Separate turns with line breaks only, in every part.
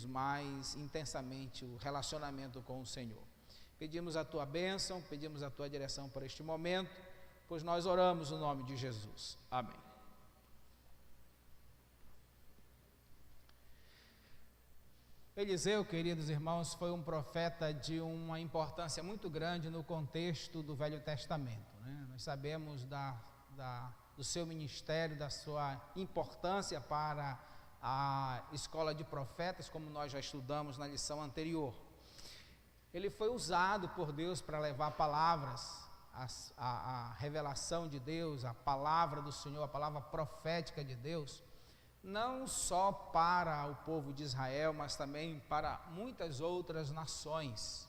vivermos mais intensamente o relacionamento com o Senhor. Pedimos a tua bênção, pedimos a tua direção para este momento, pois nós oramos no nome de Jesus. Amém. Eliseu, queridos irmãos, foi um profeta de uma importância muito grande no contexto do Velho Testamento, né? Nós sabemos do seu ministério, da sua importância para a escola de profetas, como nós já estudamos na lição anterior. Ele foi usado por Deus para levar palavras, a revelação de Deus, a palavra do Senhor, a palavra profética de Deus, não só para o povo de Israel, mas também para muitas outras nações.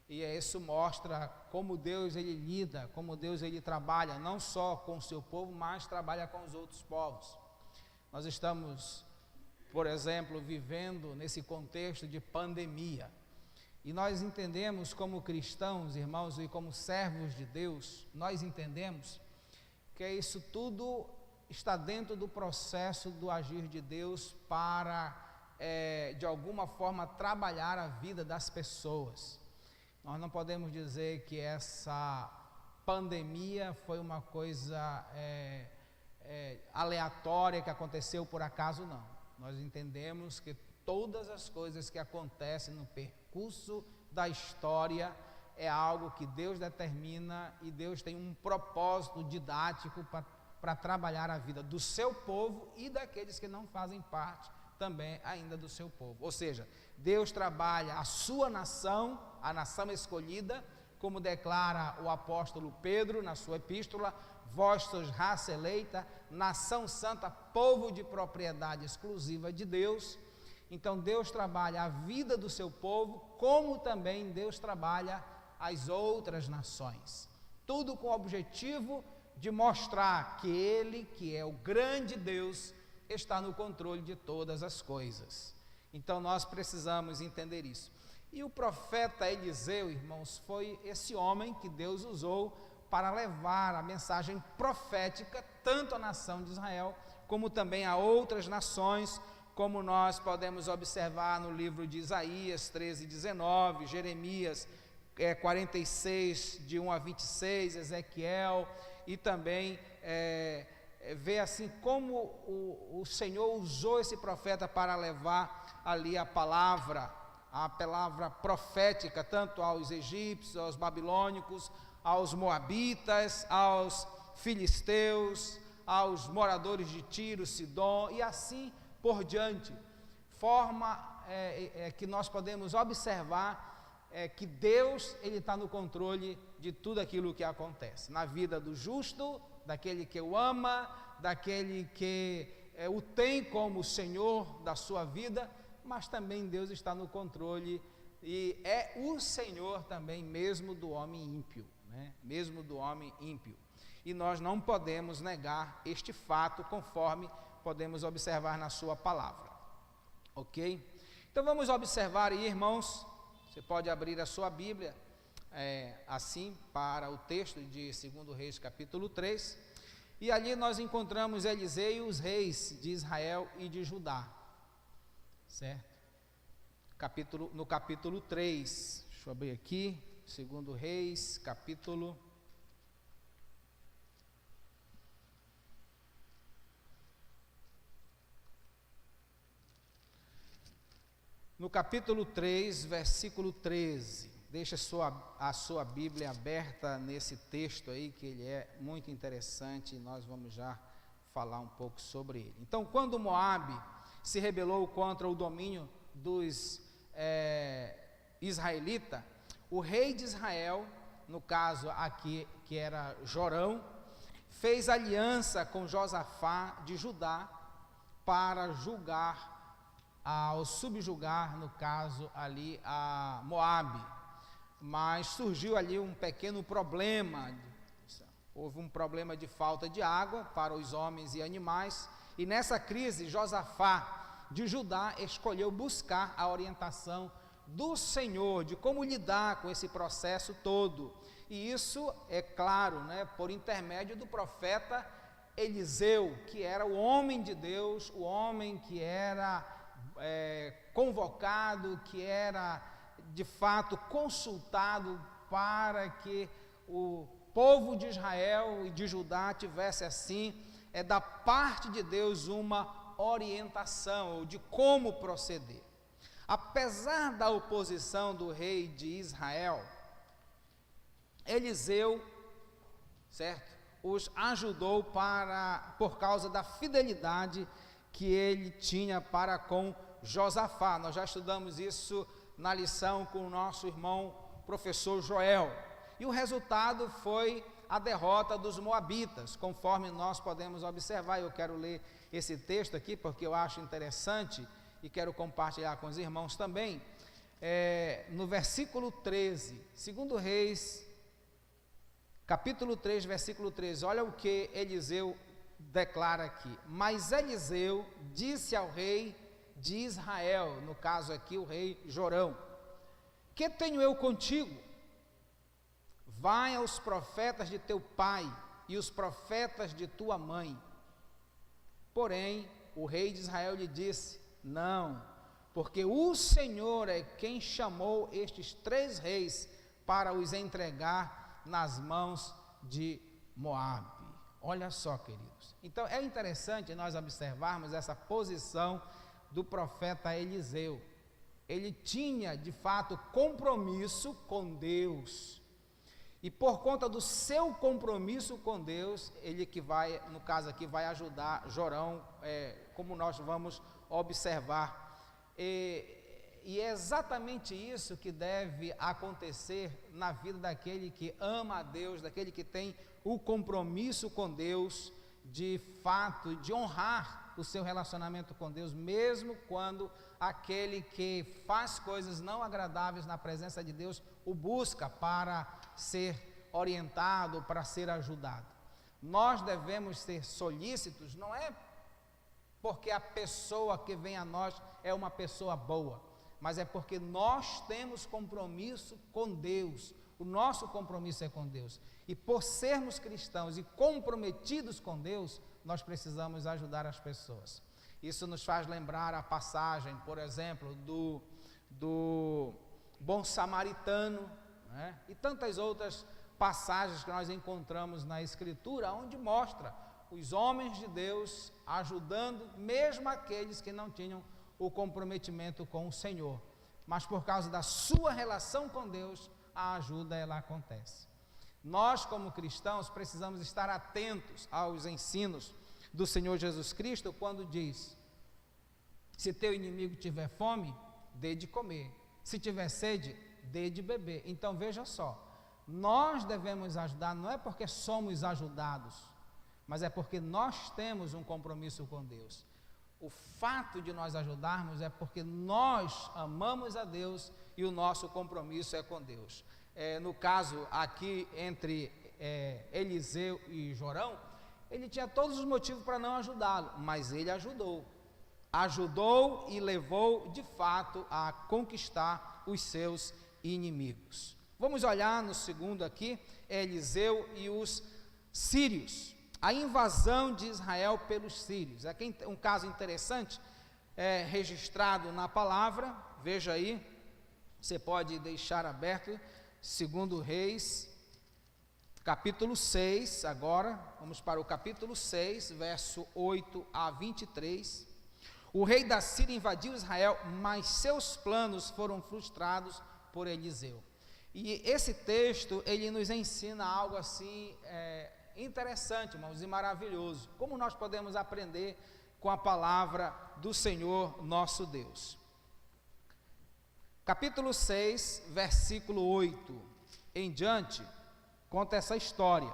E isso mostra como Deus ele lida, como Deus ele trabalha, não só com o seu povo, mas trabalha com os outros povos. Nós estamos, por exemplo, vivendo nesse contexto de pandemia. E nós entendemos como cristãos, irmãos, e como servos de Deus, nós entendemos que isso tudo está dentro do processo do agir de Deus para, de alguma forma, trabalhar a vida das pessoas. Nós não podemos dizer que essa pandemia foi uma coisa aleatória que aconteceu por acaso, não. Nós entendemos que todas as coisas que acontecem no percurso da história é algo que Deus determina e Deus tem um propósito didático para trabalhar a vida do seu povo e daqueles que não fazem parte também ainda do seu povo. Ou seja, Deus trabalha a sua nação, a nação escolhida, como declara o apóstolo Pedro na sua epístola: vós sois raça eleita, nação santa, povo de propriedade exclusiva de Deus. Então Deus trabalha a vida do seu povo, como também Deus trabalha as outras nações. Tudo com o objetivo de mostrar que Ele, que é o grande Deus, está no controle de todas as coisas. Então nós precisamos entender isso. E o profeta Eliseu, irmãos, foi esse homem que Deus usou para levar a mensagem profética tanto à nação de Israel, como também a outras nações, como nós podemos observar no livro de Isaías 13:19, Jeremias 46, de 1 a 26, Ezequiel, e também ver assim como o Senhor usou esse profeta para levar ali a palavra profética, tanto aos egípcios, aos babilônicos, aos moabitas, aos filisteus, aos moradores de Tiro, Sidom e assim por diante. Forma que nós podemos observar que Deus ele está no controle de tudo aquilo que acontece na vida do justo, daquele que o ama, daquele que o tem como Senhor da sua vida, mas também Deus está no controle e é o Senhor também mesmo do homem ímpio, né? Mesmo do homem ímpio. E nós não podemos negar este fato, conforme podemos observar na sua palavra. Ok? Então vamos observar aí, irmãos. Você pode abrir a sua Bíblia assim para o texto de 2 Reis capítulo 3, e ali nós encontramos Eliseu e os reis de Israel e de Judá, certo? No capítulo 3, deixa eu abrir aqui, 2 Reis capítulo no capítulo 3, versículo 13, deixa a sua Bíblia aberta nesse texto aí, que ele é muito interessante, e nós vamos já falar um pouco sobre ele. Então, quando Moabe se rebelou contra o domínio dos israelitas, o rei de Israel, no caso aqui, que era Jorão, fez aliança com Josafá de Judá para subjugar, no caso ali, a Moabe. Mas surgiu ali um pequeno problema, houve um problema de falta de água para os homens e animais, e nessa crise Josafá de Judá escolheu buscar a orientação do Senhor, de como lidar com esse processo todo, e isso é claro, né, por intermédio do profeta Eliseu, que era o homem de Deus, o homem que era convocado, que era de fato consultado para que o povo de Israel e de Judá tivesse assim, da parte de Deus, uma orientação ou de como proceder. Apesar da oposição do rei de Israel, Eliseu, certo, os ajudou por causa da fidelidade que ele tinha para com Josafá. Nós já estudamos isso na lição com o nosso irmão professor Joel. E o resultado foi a derrota dos moabitas, conforme nós podemos observar. Eu quero ler esse texto aqui porque eu acho interessante e quero compartilhar com os irmãos também. No versículo 13, 2 Reis, capítulo 3, versículo 13, olha o que Eliseu declara aqui. Mas Eliseu disse ao rei de Israel, no caso aqui o rei Jorão: que tenho eu contigo? Vai aos profetas de teu pai e os profetas de tua mãe. Porém, o rei de Israel lhe disse: não, porque o Senhor é quem chamou estes 3 reis para os entregar nas mãos de Moabe. Olha só, queridos. Então é interessante nós observarmos essa posição do profeta Eliseu. Ele tinha de fato compromisso com Deus, e por conta do seu compromisso com Deus, ele que vai, no caso aqui, vai ajudar Jorão, como nós vamos observar. E é exatamente isso que deve acontecer na vida daquele que ama a Deus, daquele que tem o compromisso com Deus, de fato, de honrar o seu relacionamento com Deus, mesmo quando aquele que faz coisas não agradáveis na presença de Deus o busca para ser orientado, para ser ajudado. Nós devemos ser solícitos, não é porque a pessoa que vem a nós é uma pessoa boa, mas é porque nós temos compromisso com Deus. O nosso compromisso é com Deus, e por sermos cristãos e comprometidos com Deus, nós precisamos ajudar as pessoas. Isso nos faz lembrar a passagem, por exemplo, do bom samaritano, né? E tantas outras passagens que nós encontramos na Escritura, onde mostra os homens de Deus ajudando mesmo aqueles que não tinham o comprometimento com o Senhor, mas por causa da sua relação com Deus, a ajuda ela acontece. Nós, como cristãos, precisamos estar atentos aos ensinos do Senhor Jesus Cristo, quando diz: se teu inimigo tiver fome, dê de comer, se tiver sede, dê de beber. Então veja só, nós devemos ajudar, não é porque somos ajudados, mas é porque nós temos um compromisso com Deus. O fato de nós ajudarmos é porque nós amamos a Deus e o nosso compromisso é com Deus. No caso aqui entre Eliseu e Jorão, ele tinha todos os motivos para não ajudá-lo, mas ele ajudou e levou de fato a conquistar os seus inimigos. Vamos olhar no segundo aqui, Eliseu e os sírios. A invasão de Israel pelos sírios. Aqui um caso interessante, registrado na palavra, veja aí, você pode deixar aberto, 2 Reis, capítulo 6, agora, vamos para o capítulo 6, verso 8 a 23. O rei da Síria invadiu Israel, mas seus planos foram frustrados por Eliseu. E esse texto, ele nos ensina algo assim, interessante, irmãos, e maravilhoso. Como nós podemos aprender com a palavra do Senhor nosso Deus. Capítulo 6, versículo 8 em diante, conta essa história,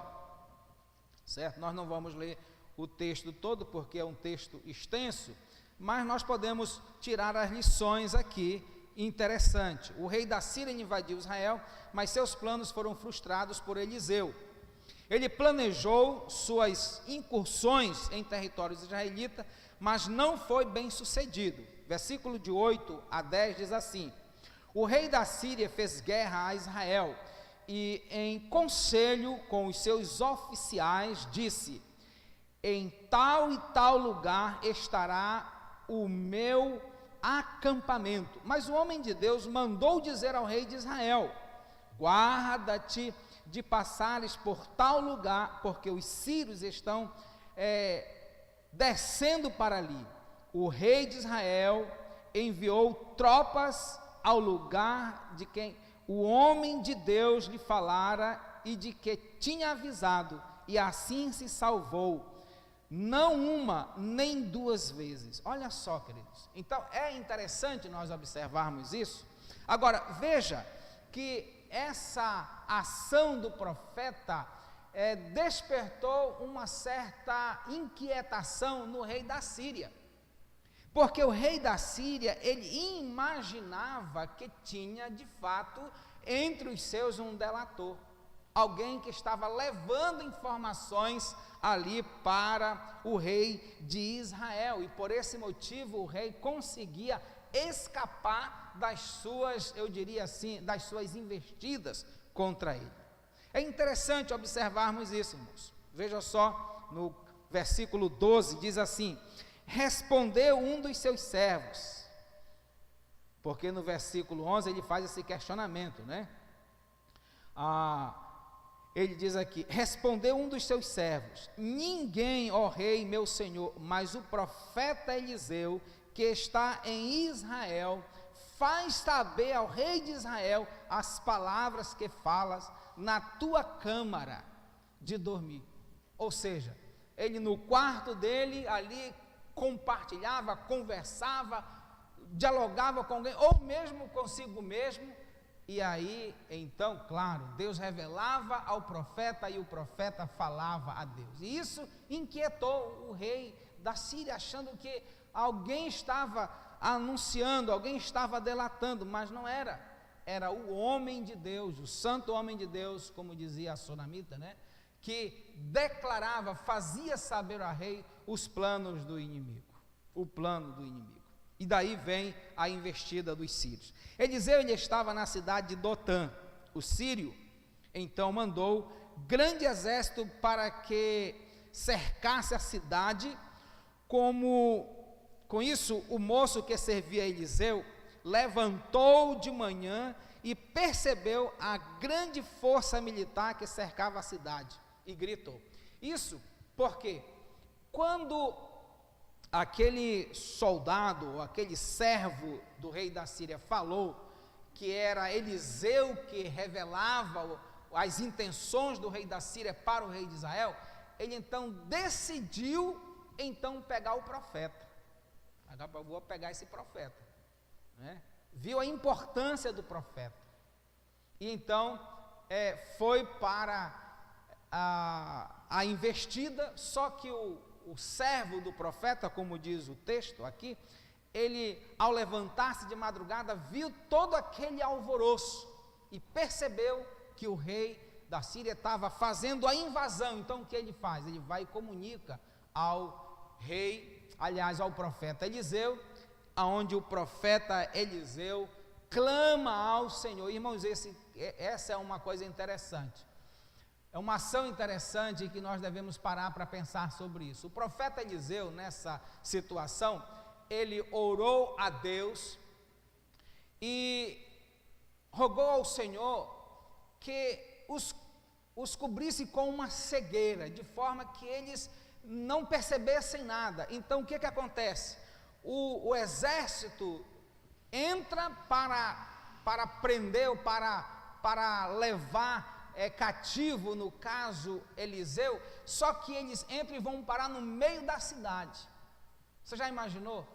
certo? Nós não vamos ler o texto todo, porque é um texto extenso, mas nós podemos tirar as lições aqui, interessante. O rei da Síria invadiu Israel, mas seus planos foram frustrados por Eliseu. Ele planejou suas incursões em territórios israelitas, mas não foi bem sucedido. Versículo de 8 a 10 diz assim: o rei da Síria fez guerra a Israel e, em conselho com os seus oficiais, disse: em tal e tal lugar estará o meu acampamento. Mas o homem de Deus mandou dizer ao rei de Israel: guarda-te de passares por tal lugar, porque os sírios estão descendo para ali. O rei de Israel enviou tropas ao lugar de quem o homem de Deus lhe falara e de que tinha avisado, e assim se salvou, não uma nem duas vezes. Olha só, queridos, então é interessante nós observarmos isso. Agora, veja que essa ação do profeta despertou uma certa inquietação no rei da Síria, porque o rei da Síria, ele imaginava que tinha de fato entre os seus um delator, alguém que estava levando informações ali para o rei de Israel, e por esse motivo o rei conseguia escapar das suas, eu diria assim, das suas investidas contra ele. É interessante observarmos isso, irmãos. Veja só, no versículo 12, diz assim: respondeu um dos seus servos, porque no versículo 11 ele faz esse questionamento, né? Ele diz aqui: respondeu um dos seus servos: ninguém, ó rei, meu senhor, mas o profeta Eliseu, que está em Israel, faz saber ao rei de Israel as palavras que falas na tua câmara de dormir. Ou seja, ele no quarto dele ali compartilhava, conversava, dialogava com alguém, ou mesmo consigo mesmo. E aí, então, claro, Deus revelava ao profeta e o profeta falava a Deus. E isso inquietou o rei da Síria, achando que alguém estava anunciando, alguém estava delatando, mas não era. Era o homem de Deus, o santo homem de Deus, como dizia a Sunamita, né? Que declarava, fazia saber ao rei os planos do inimigo, o plano do inimigo. E daí vem a investida dos sírios. Eliseu, ele estava na cidade de Dotã. O sírio então mandou grande exército para que cercasse a cidade. Com isso, o moço que servia a Eliseu levantou de manhã e percebeu a grande força militar que cercava a cidade e gritou. Isso porque quando aquele soldado, aquele servo do rei da Síria falou que era Eliseu que revelava as intenções do rei da Síria para o rei de Israel, ele então decidiu pegar o profeta. Agora vou pegar esse profeta, né? Viu a importância do profeta e então foi para a investida. Só que o servo do profeta, como diz o texto aqui, ele, ao levantar-se de madrugada, viu todo aquele alvoroço e percebeu que o rei da Síria estava fazendo a invasão. Então o que ele faz? Ele vai e comunica ao rei, aliás ao profeta Eliseu, aonde o profeta Eliseu clama ao Senhor. Irmãos, essa é uma coisa interessante. É uma ação interessante que nós devemos parar para pensar sobre isso. O profeta Eliseu, nessa situação, ele orou a Deus e rogou ao Senhor que os cobrisse com uma cegueira, de forma que eles não percebessem nada. Então o que acontece? O exército entra para prender, para levar cativo, no caso Eliseu, só que eles entram e vão parar no meio da cidade. Você já imaginou?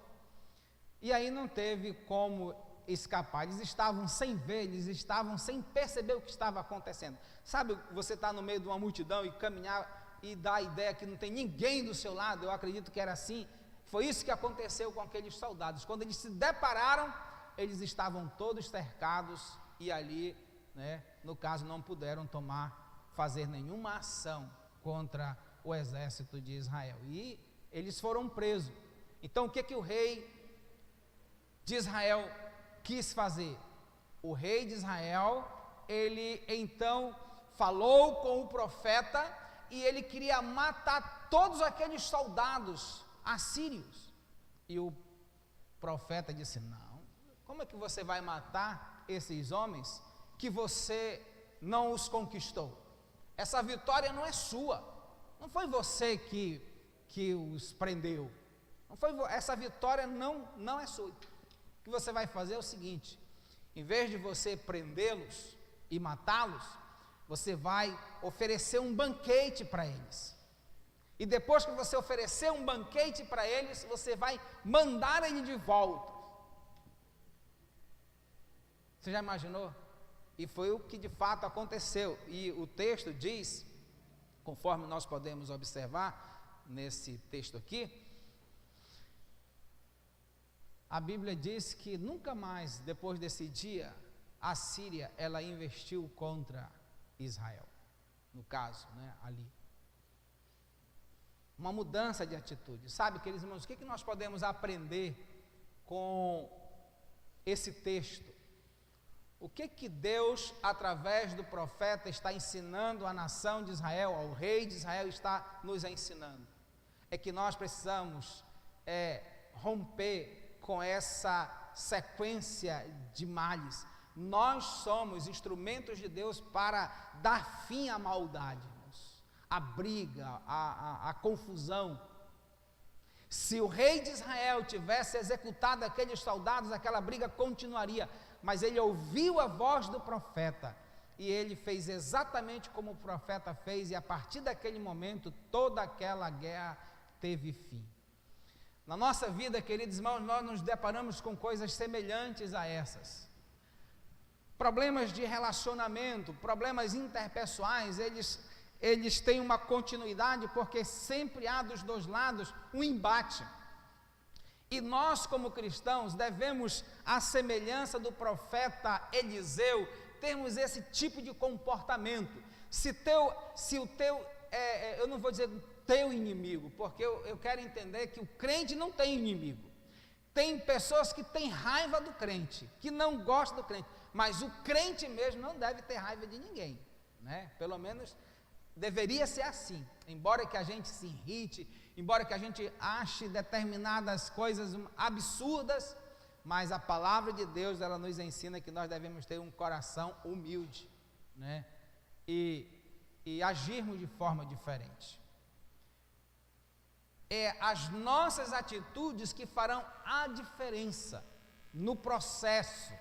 E aí não teve como escapar, eles estavam sem ver, eles estavam sem perceber o que estava acontecendo. Sabe, você está no meio de uma multidão e caminhar e dá a ideia que não tem ninguém do seu lado. Eu acredito que era assim. Foi isso que aconteceu com aqueles soldados. Quando eles se depararam, eles estavam todos cercados e ali, né, no caso, não puderam fazer nenhuma ação contra o exército de Israel. E eles foram presos. Então o que o rei de Israel quis fazer? O rei de Israel, ele então falou com o profeta e ele queria matar todos aqueles soldados assírios. E o profeta disse: não, como é que você vai matar esses homens que você não os conquistou? Essa vitória não é sua, não foi você que os prendeu, não foi, essa vitória não é sua. O que você vai fazer é o seguinte: em vez de você prendê-los e matá-los, você vai oferecer um banquete para eles. E depois que você oferecer um banquete para eles, você vai mandar ele de volta. Você já imaginou? E foi o que de fato aconteceu. E o texto diz, conforme nós podemos observar nesse texto aqui, a Bíblia diz que nunca mais, depois desse dia, a Síria, ela investiu contra Israel. No caso, ali. Uma mudança de atitude. Sabe, queridos irmãos, o que nós podemos aprender com esse texto? O que Deus, através do profeta, está ensinando à nação de Israel, ao rei de Israel, está nos ensinando? É que nós precisamos romper com essa sequência de males. Nós somos instrumentos de Deus para dar fim à maldade, a briga, a confusão. Se o rei de Israel tivesse executado aqueles soldados, aquela briga continuaria, mas ele ouviu a voz do profeta, e ele fez exatamente como o profeta fez, e a partir daquele momento, toda aquela guerra teve fim. Na nossa vida, queridos irmãos, nós nos deparamos com coisas semelhantes a essas. Problemas de relacionamento, problemas interpessoais, eles têm uma continuidade, porque sempre há dos dois lados um embate. E nós, como cristãos, devemos, à semelhança do profeta Eliseu, termos esse tipo de comportamento. Eu não vou dizer teu inimigo, porque eu quero entender que o crente não tem inimigo. Tem pessoas que têm raiva do crente, que não gostam do crente, mas o crente mesmo não deve ter raiva de ninguém, Pelo menos deveria ser assim, embora que a gente se irrite, embora que a gente ache determinadas coisas absurdas, mas a palavra de Deus, ela nos ensina que nós devemos ter um coração humilde, e agirmos de forma diferente. É as nossas atitudes que farão a diferença no processo,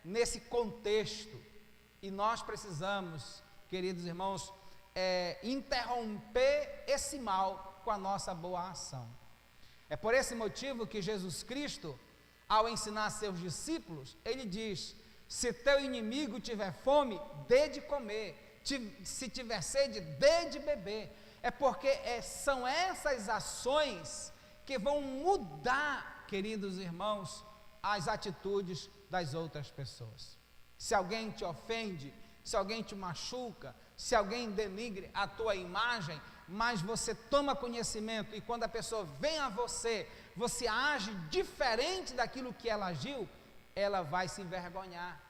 nesse contexto, e nós precisamos, queridos irmãos, interromper esse mal com a nossa boa ação. É por esse motivo que Jesus Cristo, ao ensinar seus discípulos, ele diz: se teu inimigo tiver fome, dê de comer, se tiver sede, dê de beber. É porque são essas ações que vão mudar, queridos irmãos, as atitudes das outras pessoas. Se alguém te ofende, se alguém te machuca, se alguém denigre a tua imagem, mas você toma conhecimento, e quando a pessoa vem a você, você age diferente daquilo que ela agiu, ela vai se envergonhar,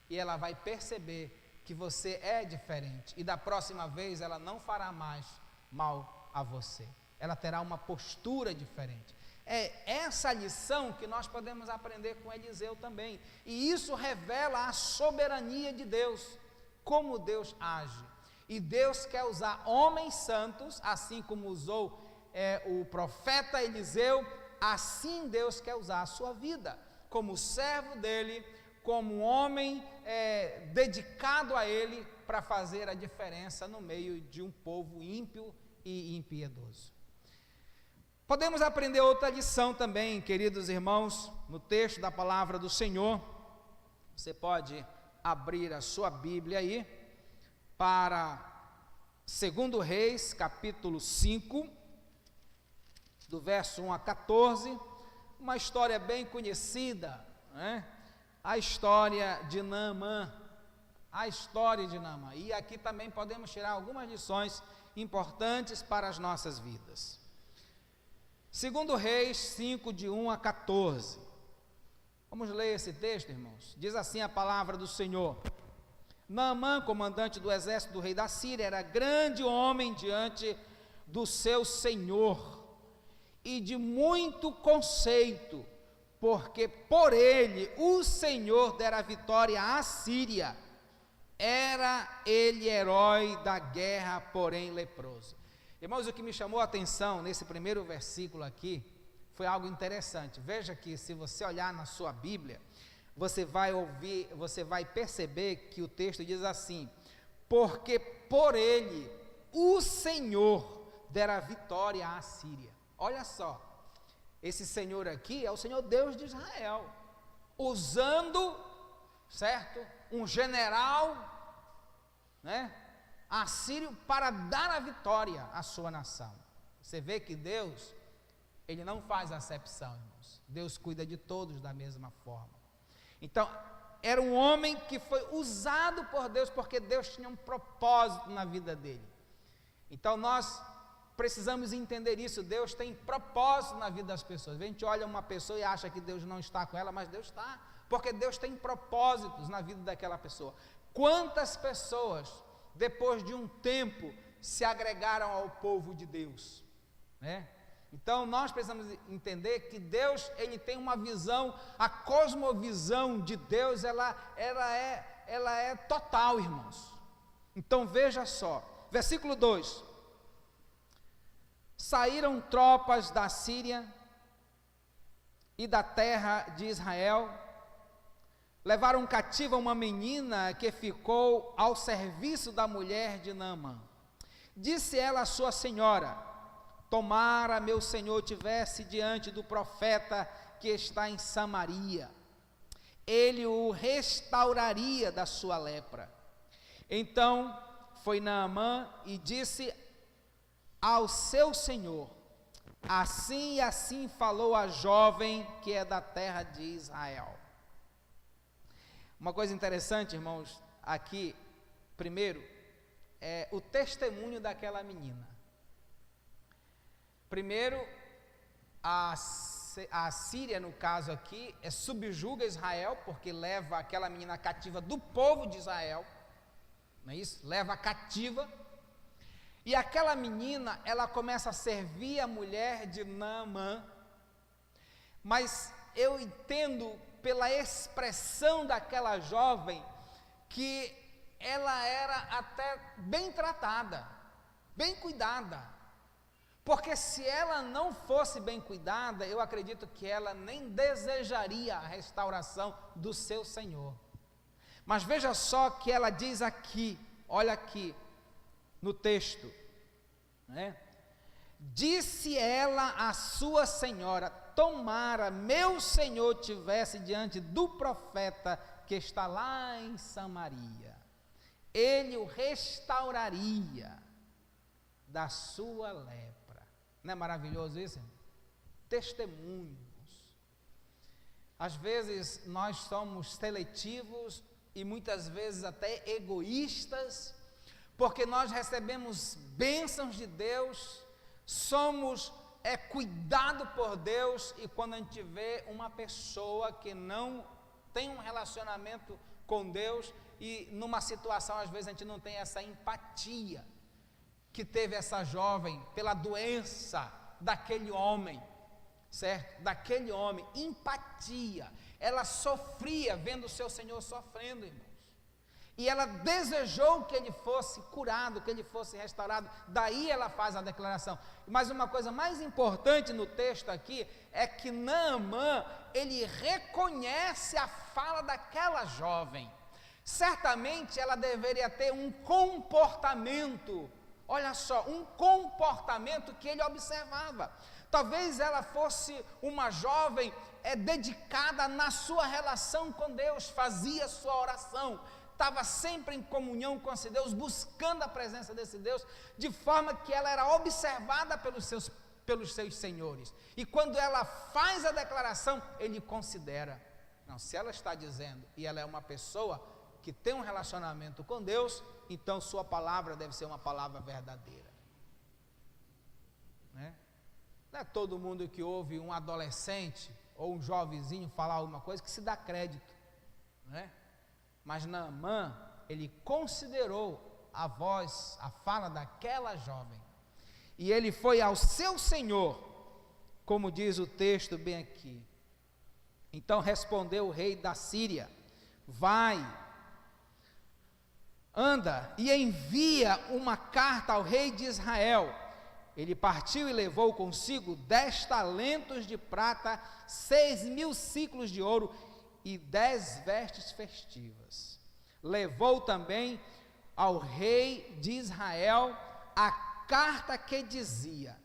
e ela vai perceber que você é diferente, e da próxima vez ela não fará mais mal a você, ela terá uma postura diferente. É essa lição que nós podemos aprender com Eliseu também, e isso revela a soberania de Deus, como Deus age. E Deus quer usar homens santos, assim como usou o profeta Eliseu, assim Deus quer usar a sua vida, como servo dele, como um homem dedicado a ele, para fazer a diferença no meio de um povo ímpio e impiedoso. Podemos aprender outra lição também, queridos irmãos, no texto da palavra do Senhor. Você pode abrir a sua Bíblia aí, para 2 Reis, capítulo 5, do verso 1 a 14, uma história bem conhecida, a história de Naamã, e aqui também podemos tirar algumas lições importantes para as nossas vidas. 2 Reis 5, de 1 a 14, vamos ler esse texto, irmãos. Diz assim a palavra do Senhor: Naamã, comandante do exército do rei da Síria, era grande homem diante do seu senhor, e de muito conceito, porque por ele o Senhor dera vitória à Síria. Era ele herói da guerra, porém leproso. Irmãos, o que me chamou a atenção nesse primeiro versículo aqui foi algo interessante. Veja que se você olhar na sua Bíblia, você vai perceber que o texto diz assim: porque por ele o Senhor dera vitória à Síria. Olha só, esse Senhor aqui é o Senhor Deus de Israel, usando, certo, um general, né, assírio para dar a vitória à sua nação. Você vê que Deus, ele não faz acepção, irmãos. Deus cuida de todos da mesma forma. Então, era um homem que foi usado por Deus, porque Deus tinha um propósito na vida dele. Então, nós precisamos entender isso. Deus tem propósito na vida das pessoas. A gente olha uma pessoa e acha que Deus não está com ela, mas Deus está, porque Deus tem propósitos na vida daquela pessoa. Quantas pessoas, depois de um tempo, se agregaram ao povo de Deus, né? Então nós precisamos entender que Deus, ele tem uma visão, a cosmovisão de Deus, ela é total, irmãos. Então veja só, versículo 2: saíram tropas da Síria e da terra de Israel, levaram cativa uma menina que ficou ao serviço da mulher de Naamã. Disse ela à sua senhora: tomara meu senhor tivesse diante do profeta que está em Samaria, ele o restauraria da sua lepra. Então foi Naamã e disse ao seu senhor: assim e assim falou a jovem que é da terra de Israel. Uma coisa interessante, irmãos, aqui, primeiro, é o testemunho daquela menina. Primeiro, a Síria, no caso aqui, subjuga Israel, porque leva aquela menina cativa do povo de Israel, não é isso? Leva cativa, e aquela menina, ela começa a servir a mulher de Naamã, mas eu entendo pela expressão daquela jovem, que ela era até bem tratada, bem cuidada, porque se ela não fosse bem cuidada, eu acredito que ela nem desejaria a restauração do seu Senhor. Mas veja só que ela diz aqui, olha aqui, no texto, né? Disse ela à sua senhora: tomara meu senhor tivesse diante do profeta que está lá em Samaria, ele o restauraria da sua lepra. Não é maravilhoso isso? Testemunhos. Às vezes nós somos seletivos e muitas vezes até egoístas, porque nós recebemos bênçãos de Deus, somos cuidado por Deus, e quando a gente vê uma pessoa que não tem um relacionamento com Deus, e numa situação às vezes a gente não tem essa empatia que teve essa jovem pela doença daquele homem, certo? Daquele homem, empatia. Ela sofria vendo o seu Senhor sofrendo, irmãos, e ela desejou que ele fosse curado, que ele fosse restaurado. Daí ela faz a declaração. Mas uma coisa mais importante no texto aqui é que Naamã, ele reconhece a fala daquela jovem. Certamente ela deveria ter um comportamento, olha só, um comportamento que ele observava. Talvez ela fosse uma jovem dedicada na sua relação com Deus, fazia sua oração, estava sempre em comunhão com esse Deus, buscando a presença desse Deus, de forma que ela era observada pelos seus senhores. E quando ela faz a declaração, ele considera, não, se ela está dizendo, e ela é uma pessoa que tem um relacionamento com Deus, então sua palavra deve ser uma palavra verdadeira, né? Não é todo mundo que ouve um adolescente ou um jovenzinho falar alguma coisa que se dá crédito, né? Mas Naamã, ele considerou a voz, a fala daquela jovem, e ele foi ao seu senhor, como diz o texto bem aqui, Então respondeu o rei da Síria: vai, anda e envia uma carta ao rei de Israel. Ele partiu e levou consigo 10 talentos de prata, 6.000 siclos de ouro e 10 vestes festivas. Levou também ao rei de Israel a carta que dizia: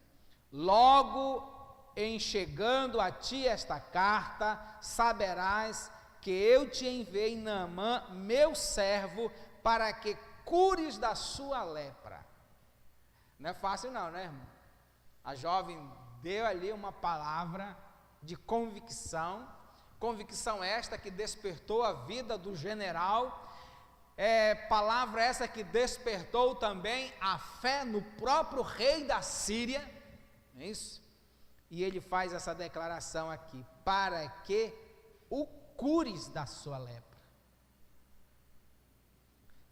logo em chegando a ti esta carta, saberás que eu te enviei Naamã, meu servo, para que cures da sua lepra. Não é fácil não, né, irmão? A jovem deu ali uma palavra de convicção, convicção esta que despertou a vida do general, palavra essa que despertou também a fé no próprio rei da Síria, não é isso? E ele faz essa declaração aqui: para que o cures da sua lepra.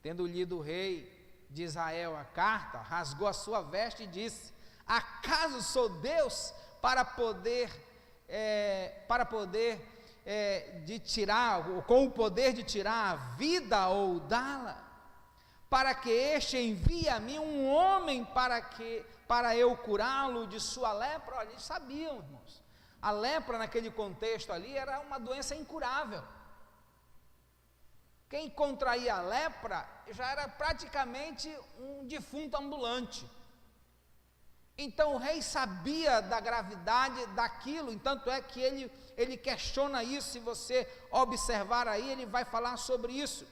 Tendo lido o rei de Israel a carta, rasgou a sua veste e disse: acaso sou Deus para poder de tirar, com o poder de tirar a vida ou dá-la? Para que este envie a mim um homem para eu curá-lo de sua lepra? Olha, eles sabiam, irmãos, a lepra naquele contexto ali era uma doença incurável. Quem contraía a lepra já era praticamente um defunto ambulante. Então o rei sabia da gravidade daquilo, tanto é que ele questiona isso. Se você observar aí, ele vai falar sobre isso.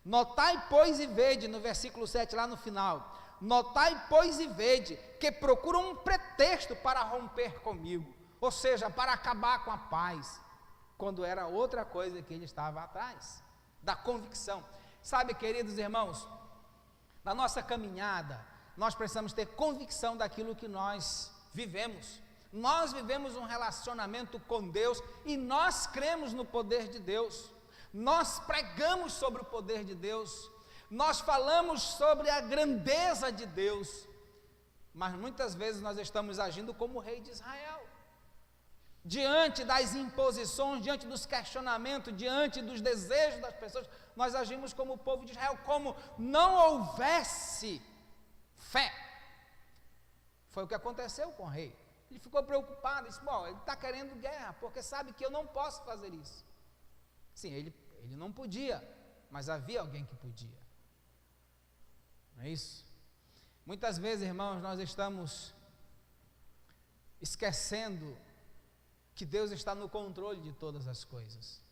Notai, pois, e vede, no versículo 7, lá no final: notai, pois, e vede, que procuram um pretexto para romper comigo, ou seja, para acabar com a paz, quando era outra coisa que ele estava atrás, da convicção. Sabe, queridos irmãos, na nossa caminhada, nós precisamos ter convicção daquilo que nós vivemos. Nós vivemos um relacionamento com Deus e nós cremos no poder de Deus. Nós pregamos sobre o poder de Deus, nós falamos sobre a grandeza de Deus, mas muitas vezes nós estamos agindo como o rei de Israel, diante das imposições, diante dos questionamentos, diante dos desejos das pessoas. Nós agimos como o povo de Israel, como não houvesse fé. Foi o que aconteceu com o rei. Ele ficou preocupado, disse: bom, ele está querendo guerra, porque sabe que eu não posso fazer isso. Sim, ele não podia, mas havia alguém que podia. Não é isso? Muitas vezes, irmãos, nós estamos esquecendo que Deus está no controle de todas as coisas.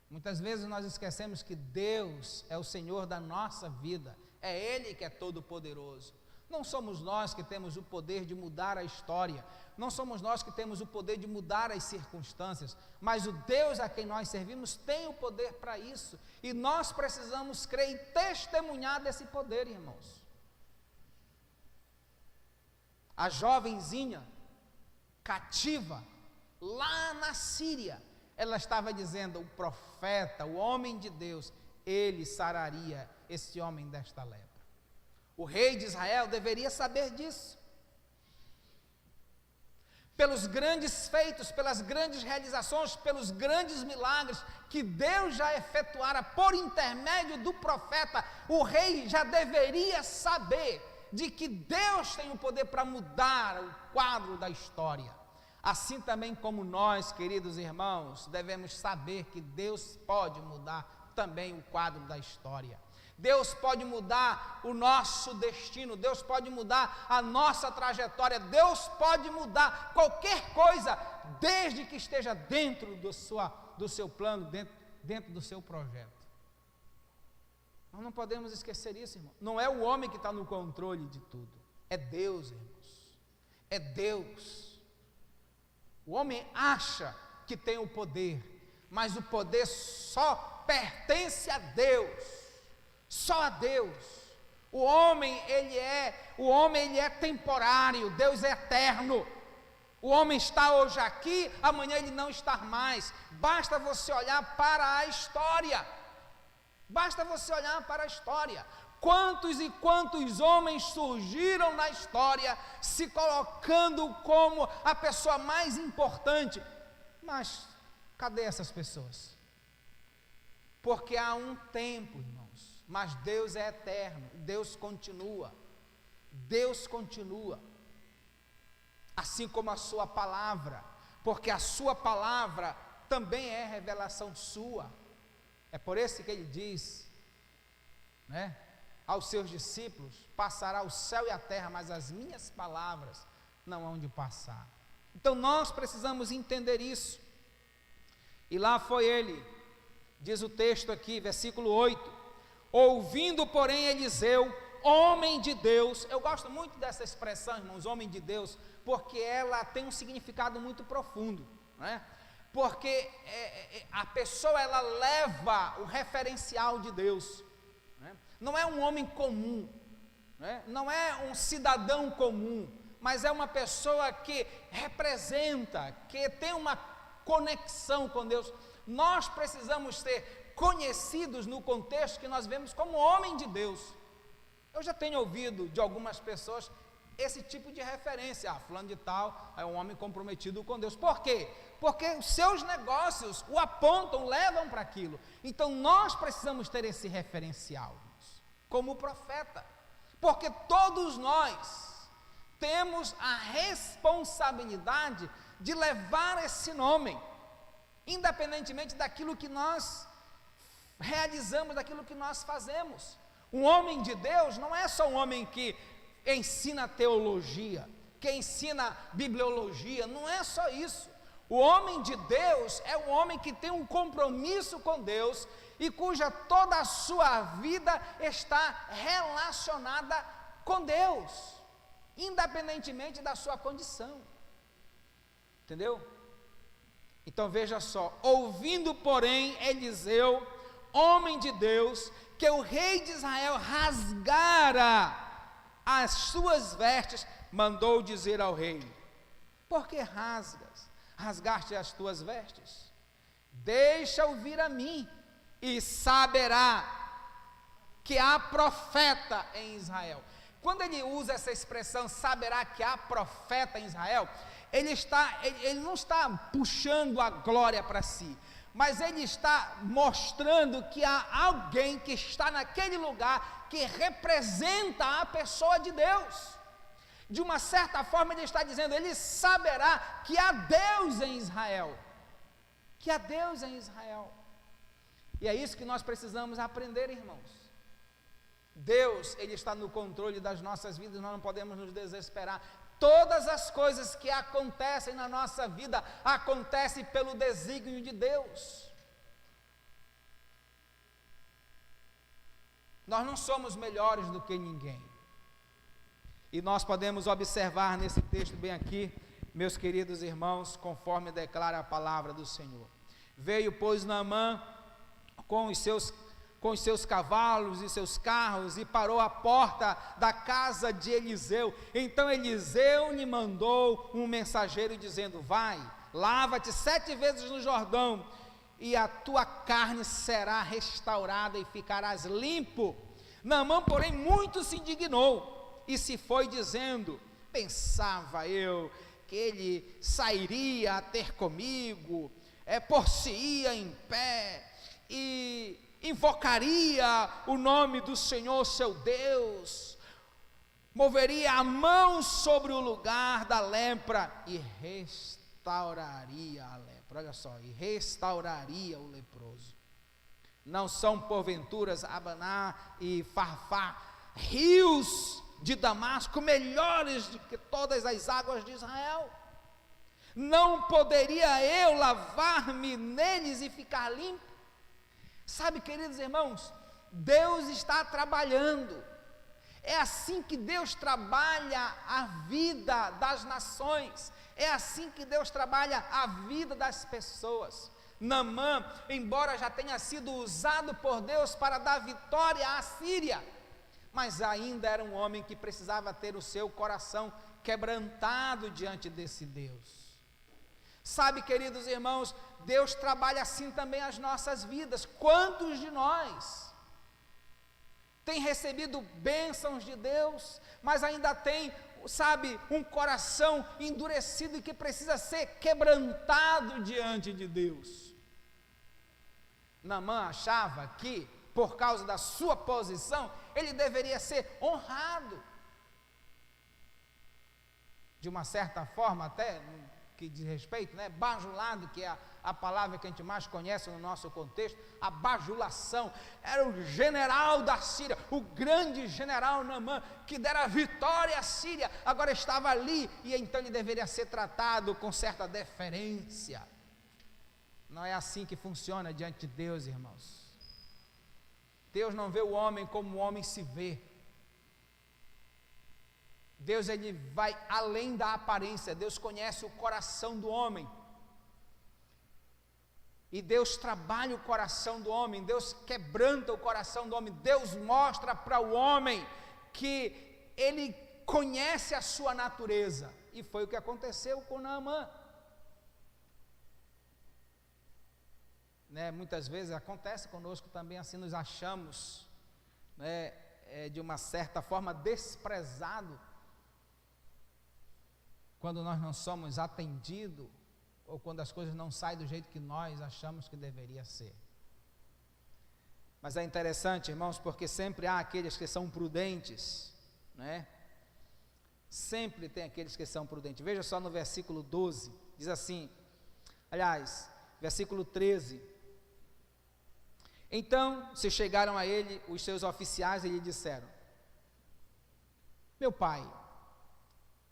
Muitas vezes nós esquecemos que Deus é o Senhor da nossa vida, é Ele que é todo poderoso. Não somos nós que temos o poder de mudar a história, não somos nós que temos o poder de mudar as circunstâncias, mas o Deus a quem nós servimos tem o poder para isso, e nós precisamos crer e testemunhar desse poder, irmãos. A jovenzinha cativa lá na Síria, ela estava dizendo: o profeta, o homem de Deus, ele sararia esse homem desta lepra. O rei de Israel deveria saber disso. Pelos grandes feitos, pelas grandes realizações, pelos grandes milagres que Deus já efetuara por intermédio do profeta, o rei já deveria saber de que Deus tem o poder para mudar o quadro da história. Assim também como nós, queridos irmãos, devemos saber que Deus pode mudar também o quadro da história. Deus pode mudar o nosso destino, Deus pode mudar a nossa trajetória, Deus pode mudar qualquer coisa, desde que esteja dentro do seu plano, dentro do seu projeto. Nós não podemos esquecer isso, irmão. Não é o homem que está no controle de tudo, é Deus, irmãos, é Deus. O homem acha que tem o poder, mas o poder só pertence a Deus. Só a Deus. O homem ele é temporário, Deus é eterno. O homem está hoje aqui, amanhã ele não está mais. Basta você olhar para a história. Basta você olhar para a história. Quantos e quantos homens surgiram na história se colocando como a pessoa mais importante, mas Cadê essas pessoas? Porque há um tempo, irmãos, mas Deus é eterno, Deus continua, assim como a sua palavra, porque a sua palavra também é revelação sua. É por isso que ele diz, né, aos seus discípulos: passará o céu e a terra, mas as minhas palavras não hão de passar. Então nós precisamos entender isso. E lá foi ele, diz o texto aqui, versículo 8: ouvindo, porém, Eliseu, homem de Deus. Eu gosto muito dessa expressão, irmãos, homem de Deus, porque ela tem um significado muito profundo, né? Porque a pessoa, ela leva o referencial de Deus, né? Não é um homem comum, né? Não é um cidadão comum, mas é uma pessoa que representa, que tem uma conexão com Deus. Nós precisamos ser conhecidos no contexto que nós vemos como homem de Deus. Eu já tenho ouvido de algumas pessoas esse tipo de referência: fulano de tal é um homem comprometido com Deus. Por quê? Porque os seus negócios o apontam, levam para aquilo. Então nós precisamos ter esse referencial, como profeta, porque todos nós temos a responsabilidade de levar esse nome, independentemente daquilo que nós realizamos, daquilo que nós fazemos. Um homem de Deus não é só um homem que ensina teologia, que ensina bibliologia, não é só isso. O homem de Deus é um homem que tem um compromisso com Deus e cuja toda a sua vida está relacionada com Deus, independentemente da sua condição. Entendeu? Então veja só: ouvindo, porém, Eliseu, homem de Deus, que o rei de Israel rasgara as suas vestes, mandou dizer ao rei: por que rasgaste as tuas vestes? Deixa-o vir a mim, e saberá que há profeta em Israel. Quando ele usa essa expressão, saberá que há profeta em Israel, ele não está puxando a glória para si, mas ele está mostrando que há alguém que está naquele lugar que representa a pessoa de Deus. De uma certa forma ele está dizendo: ele saberá que há Deus em Israel, que há Deus em Israel. E é isso que nós precisamos aprender, irmãos. Deus, ele está no controle das nossas vidas, nós não podemos nos desesperar. Todas as coisas que acontecem na nossa vida, acontecem pelo desígnio de Deus. Nós não somos melhores do que ninguém. E nós podemos observar nesse texto bem aqui, meus queridos irmãos, conforme declara a palavra do Senhor. Veio, pois, Naamã com os seus cavalos e seus carros, e parou à porta da casa de Eliseu. Então Eliseu lhe mandou um mensageiro dizendo: vai, lava-te 7 vezes no Jordão, e a tua carne será restaurada e ficarás limpo. Naamã, porém, muito se indignou e se foi dizendo: pensava eu que ele sairia a ter comigo, por-se-ia em pé e invocaria o nome do Senhor seu Deus, moveria a mão sobre o lugar da lepra e restauraria a lepra. Olha só, e restauraria o leproso. Não são porventuras Abaná e Farfá, rios de Damasco, melhores do que todas as águas de Israel? Não poderia eu lavar-me neles e ficar limpo? Sabe, queridos irmãos, Deus está trabalhando. É assim que Deus trabalha a vida das nações, é assim que Deus trabalha a vida das pessoas. Naamã, embora já tenha sido usado por Deus para dar vitória à Síria, mas ainda era um homem que precisava ter o seu coração quebrantado diante desse Deus. Sabe, queridos irmãos, Deus trabalha assim também as nossas vidas. Quantos de nós tem recebido bênçãos de Deus, mas ainda tem, sabe, um coração endurecido e que precisa ser quebrantado diante de Deus? Naamã achava que, por causa da sua posição, ele deveria ser honrado. De uma certa forma, até que diz respeito, né? Bajulado, que é a palavra que a gente mais conhece no nosso contexto, a bajulação. Era o general da Síria, o grande general Naamã, que dera vitória à Síria, agora estava ali, e então ele deveria ser tratado com certa deferência. Não é assim que funciona diante de Deus, irmãos. Deus não vê o homem como o homem se vê. Deus, ele vai além da aparência. Deus conhece o coração do homem. E Deus trabalha o coração do homem. Deus quebranta o coração do homem. Deus mostra para o homem que ele conhece a sua natureza. E foi o que aconteceu com Naamã. Muitas vezes acontece conosco também, assim nos achamos, de uma certa forma desprezado, quando nós não somos atendidos, ou quando as coisas não saem do jeito que nós achamos que deveria ser. Mas é interessante, irmãos, porque sempre há aqueles que são prudentes, sempre tem aqueles que são prudentes. Veja só no versículo 12, diz assim, aliás, versículo 13, então se chegaram a ele os seus oficiais e lhe disseram, meu pai,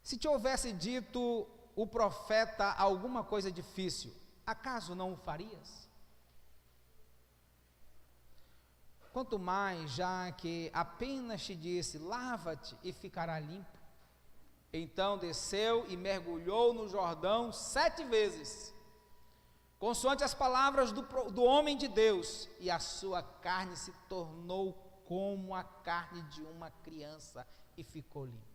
se te houvesse dito o profeta alguma coisa difícil, acaso não o farias? Quanto mais, já que apenas te disse, lava-te e ficará limpo. Então desceu e mergulhou no Jordão 7 vezes, consoante as palavras do homem de Deus, e a sua carne se tornou como a carne de uma criança, e ficou limpa.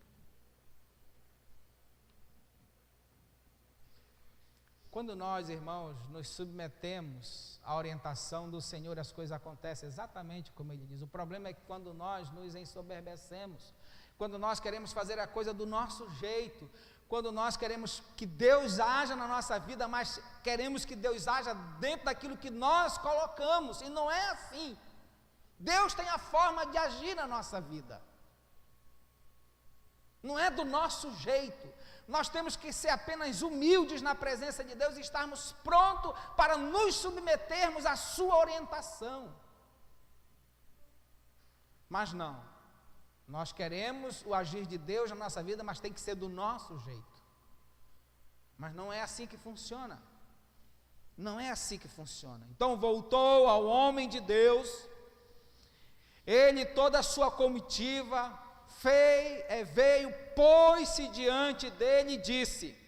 Quando nós, irmãos, nos submetemos à orientação do Senhor, as coisas acontecem exatamente como Ele diz. O problema é que quando nós nos ensoberbecemos, quando nós queremos fazer a coisa do nosso jeito, quando nós queremos que Deus haja na nossa vida, mas queremos que Deus haja dentro daquilo que nós colocamos, e não é assim. Deus tem a forma de agir na nossa vida, não é do nosso jeito. Nós temos que ser apenas humildes na presença de Deus e estarmos prontos para nos submetermos à sua orientação. Mas não, nós queremos o agir de Deus na nossa vida, mas tem que ser do nosso jeito. Mas não é assim que funciona. Não é assim que funciona. Então voltou ao homem de Deus, ele e toda a sua comitiva, veio, pôs-se diante dele e disse,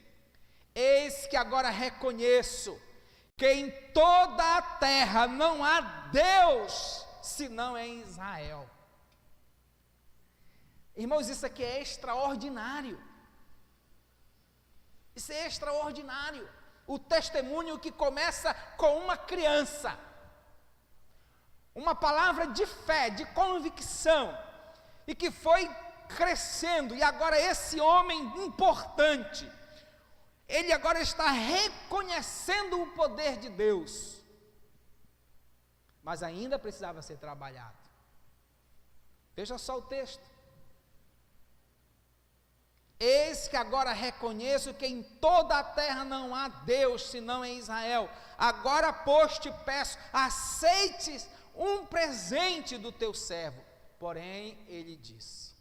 eis que agora reconheço que em toda a terra não há Deus, senão em Israel. Irmãos, isso aqui é extraordinário. Isso é extraordinário. O testemunho que começa com uma criança, uma palavra de fé, de convicção, e que foi crescendo, e agora esse homem importante, ele agora está reconhecendo o poder de Deus, mas ainda precisava ser trabalhado. Veja só o texto, eis que agora reconheço que em toda a terra não há Deus, senão em Israel, agora pois te peço, aceites um presente do teu servo. Porém, ele disse,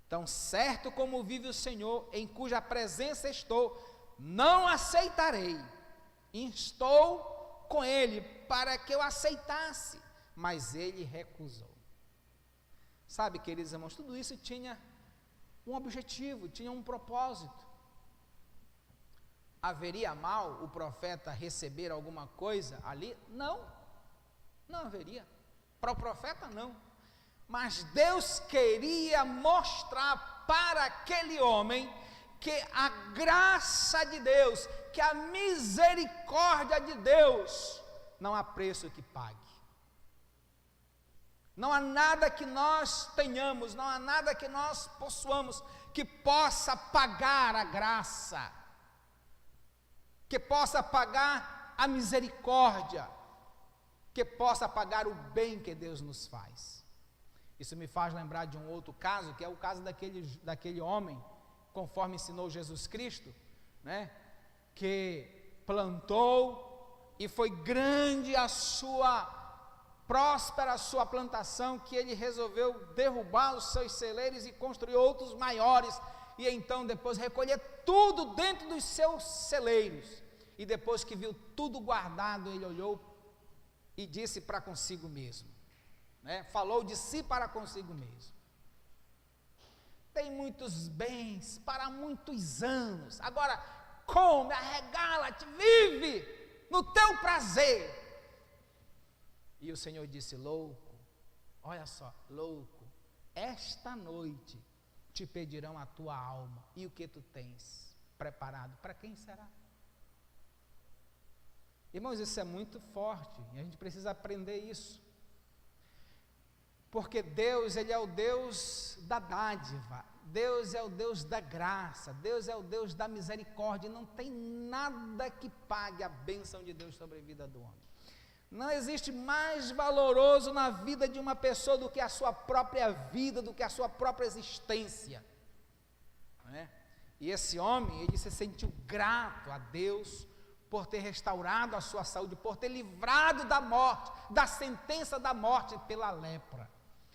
tão certo como vive o Senhor, em cuja presença estou, não aceitarei. Estou com ele para que eu aceitasse, mas ele recusou. Sabe, queridos irmãos, tudo isso tinha um objetivo, tinha um propósito. Haveria mal o profeta receber alguma coisa ali? Não, não haveria. Para o profeta não, mas Deus queria mostrar para aquele homem que a graça de Deus, que a misericórdia de Deus, não há preço que pague. Não há nada que nós tenhamos, não há nada que nós possuamos que possa pagar a graça, que possa pagar a misericórdia. que possa pagar o bem que Deus nos faz. Isso me faz lembrar de um outro caso, que é o caso daquele homem, conforme ensinou Jesus Cristo, né? Que plantou e foi grande próspera a sua plantação, que ele resolveu derrubar os seus celeiros e construir outros maiores, e então depois recolher tudo dentro dos seus celeiros, e depois que viu tudo guardado, ele olhou e disse para consigo mesmo, né? Falou de si para consigo mesmo: tem muitos bens para muitos anos, agora come, arregala-te, vive no teu prazer. E o Senhor disse: louco, olha só, louco, esta noite te pedirão a tua alma, e o que tu tens preparado, para quem será? Irmãos, isso é muito forte, e a gente precisa aprender isso, porque Deus, Ele é o Deus da dádiva, Deus é o Deus da graça, Deus é o Deus da misericórdia, e não tem nada que pague a bênção de Deus sobre a vida do homem. Não existe mais valoroso na vida de uma pessoa do que a sua própria vida, do que a sua própria existência, né? E esse homem, ele se sentiu grato a Deus por ter restaurado a sua saúde, por ter livrado da morte, da sentença da morte pela lepra.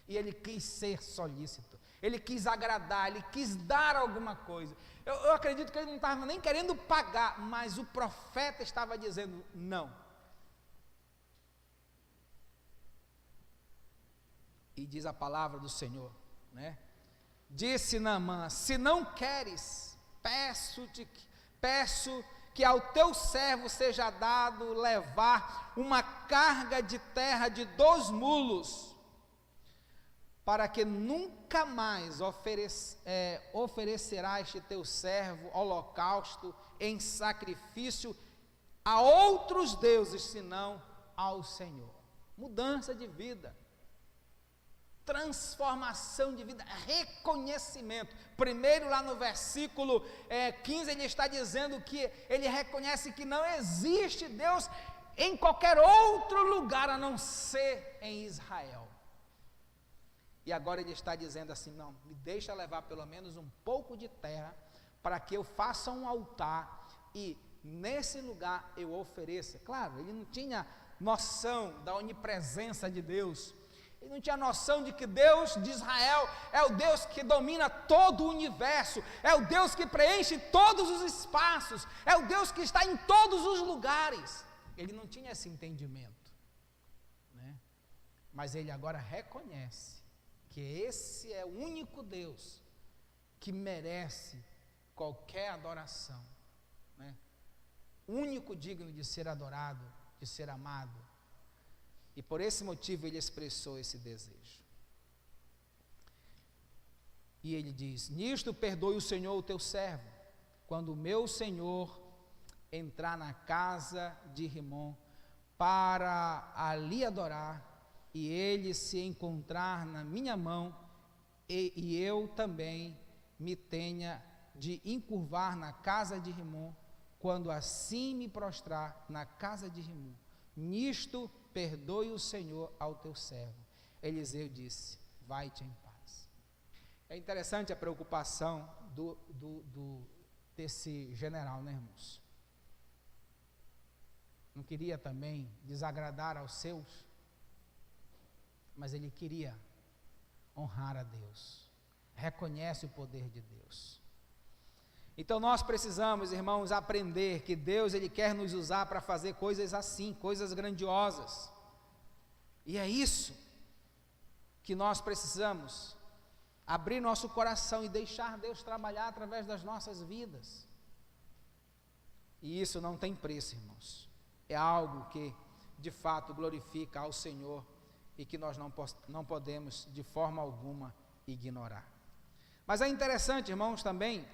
E ele quis ser solícito, ele quis agradar, ele quis dar alguma coisa. Eu acredito que ele não estava nem querendo pagar, mas o profeta estava dizendo: não. E diz a palavra do Senhor, né? Disse Naamã: se não queres, peço que ao teu servo seja dado levar uma carga de terra de 2 mulos, para que nunca mais oferecerá este teu servo holocausto em sacrifício a outros deuses, senão ao Senhor. Mudança de vida, transformação de vida, reconhecimento. Primeiro, lá no versículo 15, ele está dizendo que ele reconhece que não existe Deus em qualquer outro lugar a não ser em Israel. E agora ele está dizendo assim: não, me deixa levar pelo menos um pouco de terra, para que eu faça um altar, e nesse lugar eu ofereça. Claro, ele não tinha noção da onipresença de Deus, ele não tinha noção de que Deus de Israel é o Deus que domina todo o universo, é o Deus que preenche todos os espaços, é o Deus que está em todos os lugares. Ele não tinha esse entendimento, né? Mas ele agora reconhece que esse é o único Deus que merece qualquer adoração, né? Único digno de ser adorado, de ser amado. E por esse motivo ele expressou esse desejo. E ele diz: nisto perdoe o Senhor o teu servo, quando o meu Senhor entrar na casa de Rimom para ali adorar, e ele se encontrar na minha mão, e eu também me tenha de encurvar na casa de Rimom, quando assim me prostrar na casa de Rimom. Nisto perdoe o Senhor ao teu servo. Eliseu disse: vai-te em paz. É interessante a preocupação desse general, né, irmãos? Não queria também desagradar aos seus, mas ele queria honrar a Deus, reconhece o poder de Deus. Então nós precisamos, irmãos, aprender que Deus, Ele quer nos usar para fazer coisas assim, coisas grandiosas, e é isso que nós precisamos, abrir nosso coração e deixar Deus trabalhar através das nossas vidas. E isso não tem preço, irmãos, é algo que de fato glorifica ao Senhor, e que nós não podemos de forma alguma ignorar. Mas é interessante, irmãos, também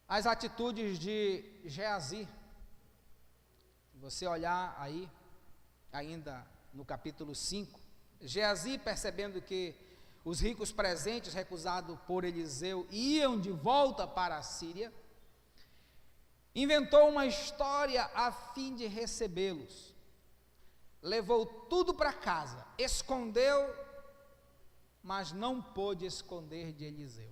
as atitudes de Geazi. Se você olhar aí, ainda no capítulo 5, Geazi, percebendo que os ricos presentes recusados por Eliseu iam de volta para a Síria, inventou uma história a fim de recebê-los. Levou tudo para casa, escondeu, mas não pôde esconder de Eliseu.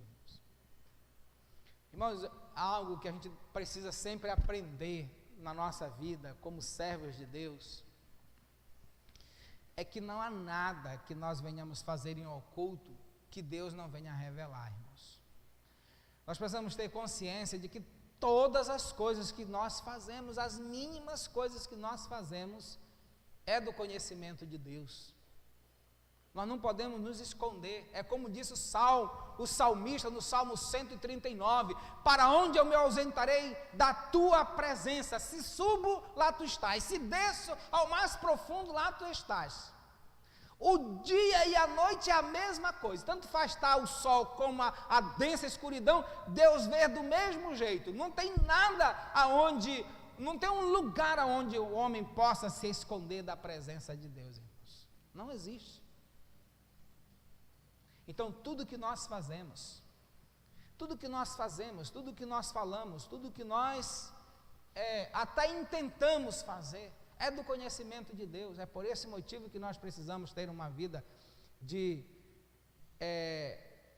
Irmãos, algo que a gente precisa sempre aprender na nossa vida, como servos de Deus, é que não há nada que nós venhamos fazer em oculto que Deus não venha a revelar, irmãos. Nós precisamos ter consciência de que todas as coisas que nós fazemos, as mínimas coisas que nós fazemos, é do conhecimento de Deus. Nós não podemos nos esconder. É como disse o salmista no Salmo 139, para onde eu me ausentarei da tua presença? Se subo, lá tu estás, se desço ao mais profundo, lá tu estás. O dia e a noite é a mesma coisa, tanto faz estar o sol como a densa escuridão, Deus vê do mesmo jeito. Não tem nada aonde, não tem um lugar aonde o homem possa se esconder da presença de Deus, irmãos. Não existe. Então, tudo que nós fazemos, tudo que nós falamos, tudo que nós até intentamos fazer, é do conhecimento de Deus. É por esse motivo que nós precisamos ter uma vida de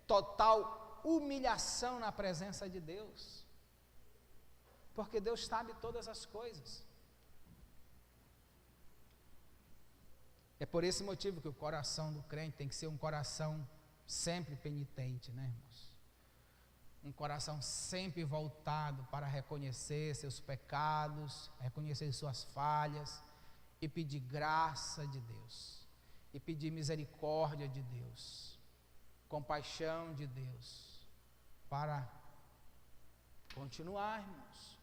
total humilhação na presença de Deus, porque Deus sabe todas as coisas. É por esse motivo que o coração do crente tem que ser um coração sempre penitente, né, irmãos? Um coração sempre voltado para reconhecer seus pecados, reconhecer suas falhas e pedir graça de Deus, e pedir misericórdia de Deus, compaixão de Deus, para continuar, irmãos.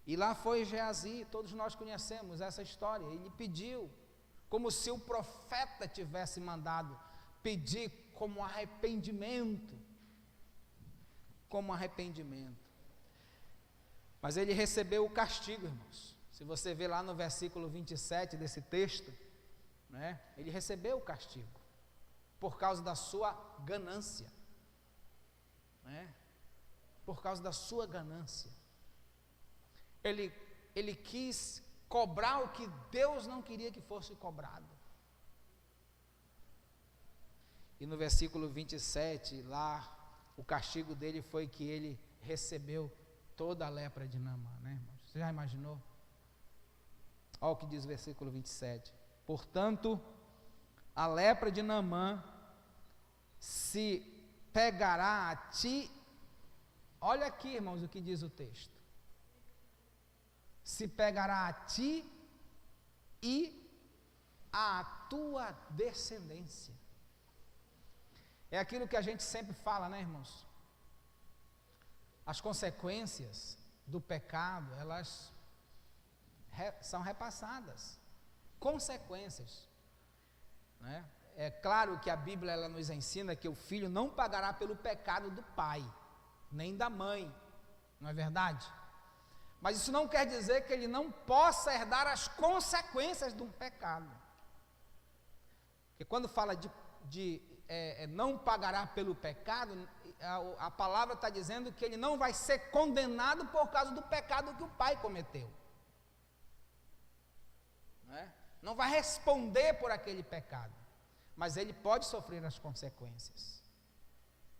E lá foi Geazi, todos nós conhecemos essa história. Ele pediu, como se o profeta tivesse mandado, pedir como arrependimento, mas ele recebeu o castigo, irmãos. Se você ver lá no versículo 27 desse texto, né, ele recebeu o castigo, por causa da sua ganância, né, por causa da sua ganância, ele quis cobrar o que Deus não queria que fosse cobrado. E no versículo 27, lá, o castigo dele foi que ele recebeu toda a lepra de Naamã, né, irmãos? Você já imaginou? Olha o que diz o versículo 27. Portanto, a lepra de Naamã se pegará a ti. Olha aqui, irmãos, o que diz o texto. Se pegará a ti e à tua descendência. É aquilo que a gente sempre fala, né, irmãos? As consequências do pecado, elas são repassadas. Consequências, né? É claro que a Bíblia ela nos ensina que o filho não pagará pelo pecado do pai, nem da mãe, não é verdade? Mas isso não quer dizer que ele não possa herdar as consequências de um pecado. Porque quando fala não pagará pelo pecado, a palavra está dizendo que ele não vai ser condenado por causa do pecado que o pai cometeu, não vai responder por aquele pecado, mas ele pode sofrer as consequências,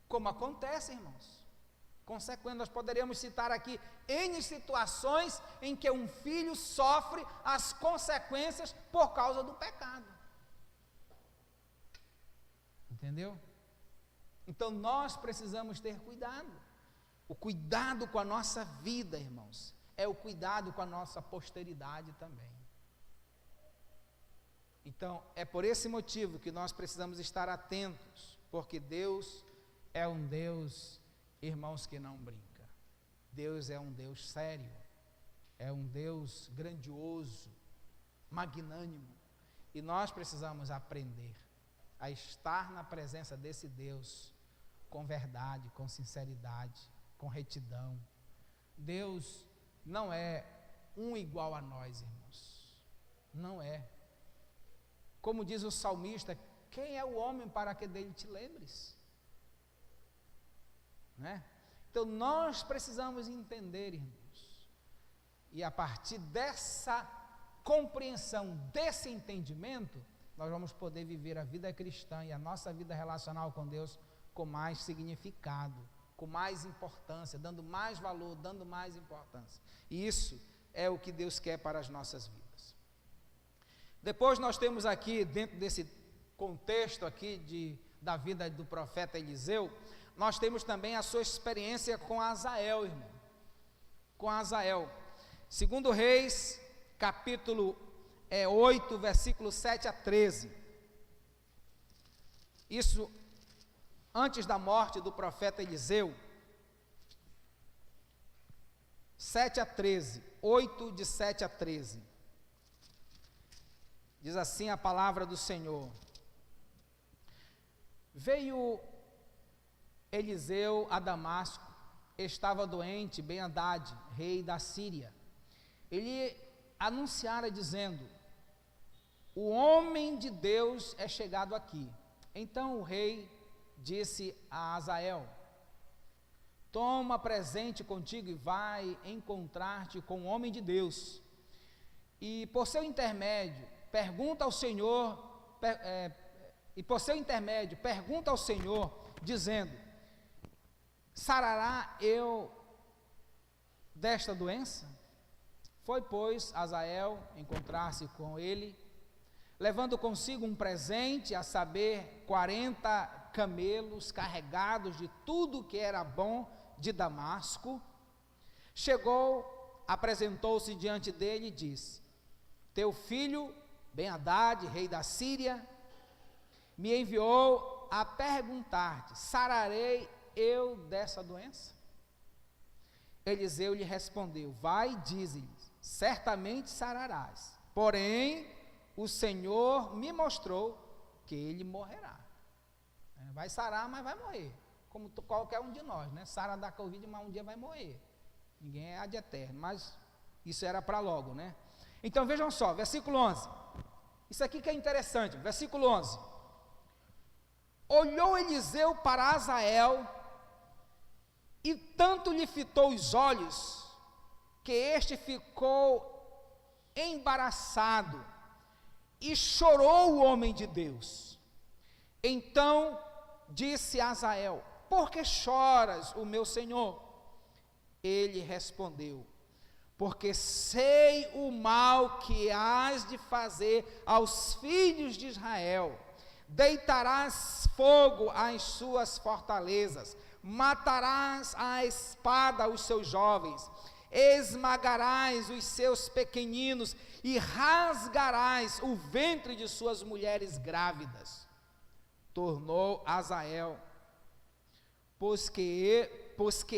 como acontece, irmãos. Consequências, nós poderíamos citar aqui N situações em que um filho sofre as consequências por causa do pecado. Entendeu? Então nós precisamos ter cuidado. O cuidado com a nossa vida, irmãos, é o cuidado com a nossa posteridade também. Então é por esse motivo que nós precisamos estar atentos, porque Deus é um Deus, irmãos, que não brinca. Deus é um Deus sério, é um Deus grandioso, magnânimo, e nós precisamos aprender a estar na presença desse Deus com verdade, com sinceridade, com retidão. Deus não é um igual a nós, irmãos, não é. Como diz o salmista, quem é o homem para que dele te lembres? Né? Então nós precisamos entender, irmãos, e a partir dessa compreensão, desse entendimento, nós vamos poder viver a vida cristã e a nossa vida relacional com Deus com mais significado, com mais importância, dando mais valor, dando mais importância. E isso é o que Deus quer para as nossas vidas. Depois nós temos aqui, dentro desse contexto aqui da vida do profeta Eliseu, nós temos também a sua experiência com Azael, irmão. Com Azael. 2 Reis, capítulo 8, versículo 7 a 13. Isso antes da morte do profeta Eliseu. 7 a 13, 8 de 7 a 13. Diz assim a palavra do Senhor: Veio Eliseu a Damasco, estava doente Ben-Hadad, rei da Síria. Ele anunciara dizendo: o homem de Deus é chegado aqui. Então o rei disse a Azael: toma presente contigo e vai encontrar-te com o homem de Deus. E por seu intermédio, pergunta ao Senhor, dizendo: sarará eu desta doença? Foi, pois, Azael encontrar-se com ele, levando consigo um presente, a saber, 40 camelos carregados de tudo que era bom de Damasco. Chegou, apresentou-se diante dele e disse: teu filho Ben-Hadad, rei da Síria, me enviou a perguntar-te: sararei eu dessa doença? Eliseu lhe respondeu: vai e dize-lhe, certamente sararás, porém o Senhor me mostrou que ele morrerá. Vai sarar, mas vai morrer, como qualquer um de nós, né? Sara da Covid, mas um dia vai morrer. Ninguém é ad eterno, mas isso era para logo, né? Então vejam só, versículo 11. Isso aqui que é interessante, versículo 11. Olhou Eliseu para Azael, e tanto lhe fitou os olhos, que este ficou embaraçado, e chorou o homem de Deus. Então disse Azael: por que choras, o meu senhor? Ele respondeu: porque sei o mal que hás de fazer aos filhos de Israel. Deitarás fogo às suas fortalezas, matarás à espada os seus jovens, esmagarás os seus pequeninos e rasgarás o ventre de suas mulheres grávidas. Tornou Azael: pois que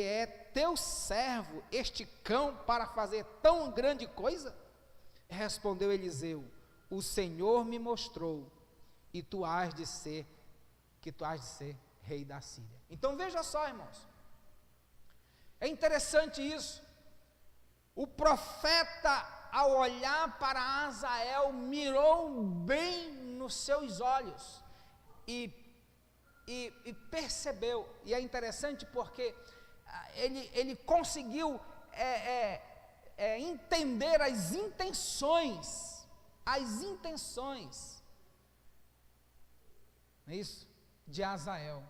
é teu servo este cão para fazer tão grande coisa? Respondeu Eliseu: o Senhor me mostrou que tu hás de ser rei da Síria. Então veja só, irmãos, é interessante isso. O profeta, ao olhar para Azael, mirou bem nos seus olhos e percebeu. E é interessante porque ele conseguiu entender as intenções, não é isso? De Azael.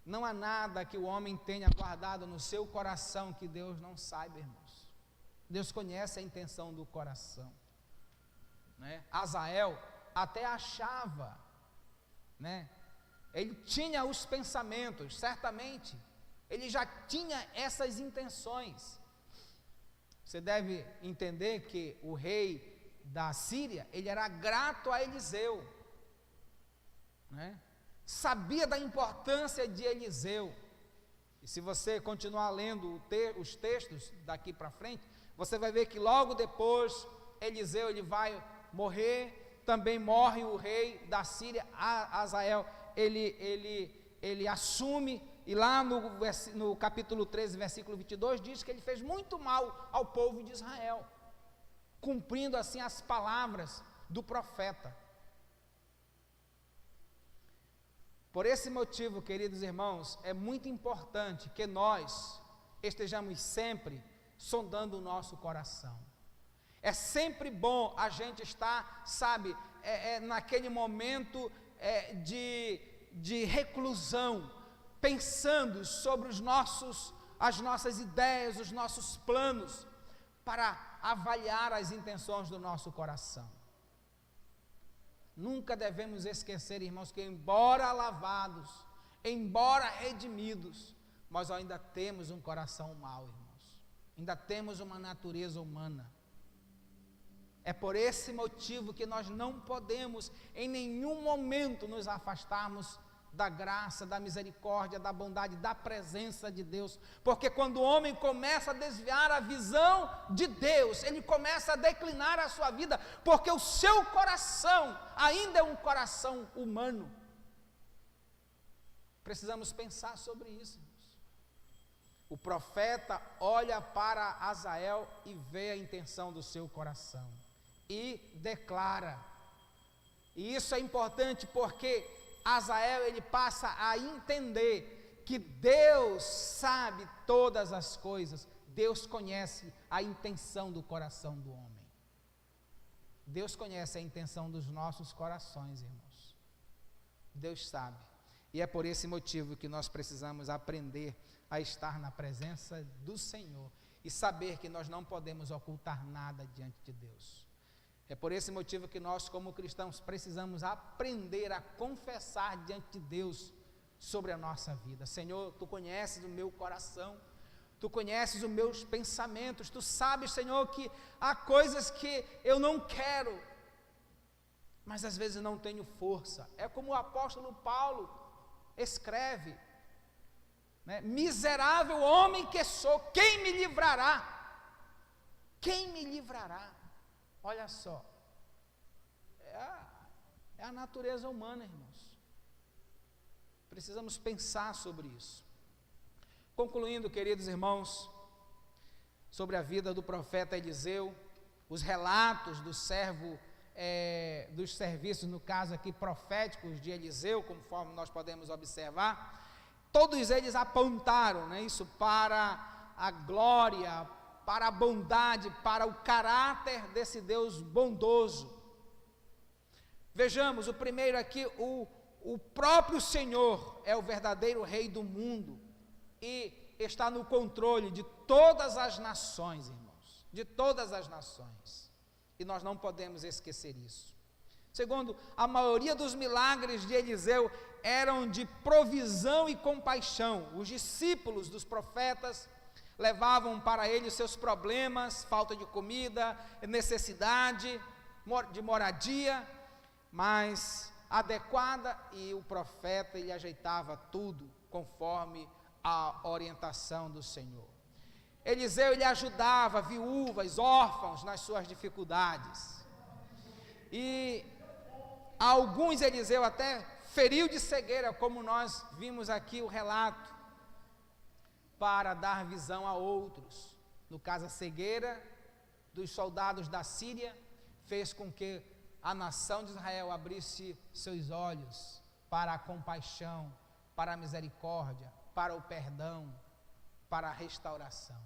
Não há nada que o homem tenha guardado no seu coração que Deus não saiba, irmãos. Deus conhece a intenção do coração, né? Azael até achava, né? Ele tinha os pensamentos, certamente, ele já tinha essas intenções. Você deve entender que o rei da Síria, ele era grato a Eliseu, né? Sabia da importância de Eliseu. E se você continuar lendo os textos daqui para frente, você vai ver que logo depois Eliseu ele vai morrer, também morre o rei da Síria, Azael, ele assume, e lá no capítulo 13, versículo 22, diz que ele fez muito mal ao povo de Israel, cumprindo assim as palavras do profeta. Por esse motivo, queridos irmãos, é muito importante que nós estejamos sempre sondando o nosso coração. É sempre bom a gente estar, sabe, naquele momento de reclusão, pensando sobre as nossas ideias, os nossos planos, para avaliar as intenções do nosso coração. Nunca devemos esquecer, irmãos, que embora lavados, embora redimidos, nós ainda temos um coração mau, irmãos. Ainda temos uma natureza humana. É por esse motivo que nós não podemos em nenhum momento nos afastarmos da graça, da misericórdia, da bondade, da presença de Deus, porque quando o homem começa a desviar a visão de Deus, ele começa a declinar a sua vida, porque o seu coração ainda é um coração humano. Precisamos pensar sobre isso. O profeta olha para Azael e vê a intenção do seu coração e declara. E isso é importante porque Azael, ele passa a entender que Deus sabe todas as coisas, Deus conhece a intenção do coração do homem. Deus conhece a intenção dos nossos corações, irmãos. Deus sabe. E é por esse motivo que nós precisamos aprender a estar na presença do Senhor e saber que nós não podemos ocultar nada diante de Deus. É por esse motivo que nós, como cristãos, precisamos aprender a confessar diante de Deus sobre a nossa vida. Senhor, Tu conheces o meu coração, Tu conheces os meus pensamentos, Tu sabes, Senhor, que há coisas que eu não quero, mas às vezes não tenho força. É como o apóstolo Paulo escreve, né? Miserável homem que sou, quem me livrará? Quem me livrará? Olha só, é a natureza humana, irmãos. Precisamos pensar sobre isso. Concluindo, queridos irmãos, sobre a vida do profeta Eliseu, os relatos do servo, dos serviços, no caso aqui, proféticos de Eliseu, conforme nós podemos observar, todos eles apontaram, né, isso para a glória, para a bondade, para o caráter desse Deus bondoso. Vejamos, o primeiro aqui, o próprio Senhor é o verdadeiro Rei do mundo e está no controle de todas as nações, irmãos, de todas as nações, e nós não podemos esquecer isso. Segundo, a maioria dos milagres de Eliseu eram de provisão e compaixão. Os discípulos dos profetas levavam para ele os seus problemas, falta de comida, necessidade de moradia, mas adequada, e o profeta ele ajeitava tudo conforme a orientação do Senhor. Eliseu ele ajudava viúvas, órfãos nas suas dificuldades, e alguns Eliseu até feriu de cegueira, como nós vimos aqui o relato, para dar visão a outros. No caso, a cegueira dos soldados da Síria fez com que a nação de Israel abrisse seus olhos para a compaixão, para a misericórdia, para o perdão, para a restauração.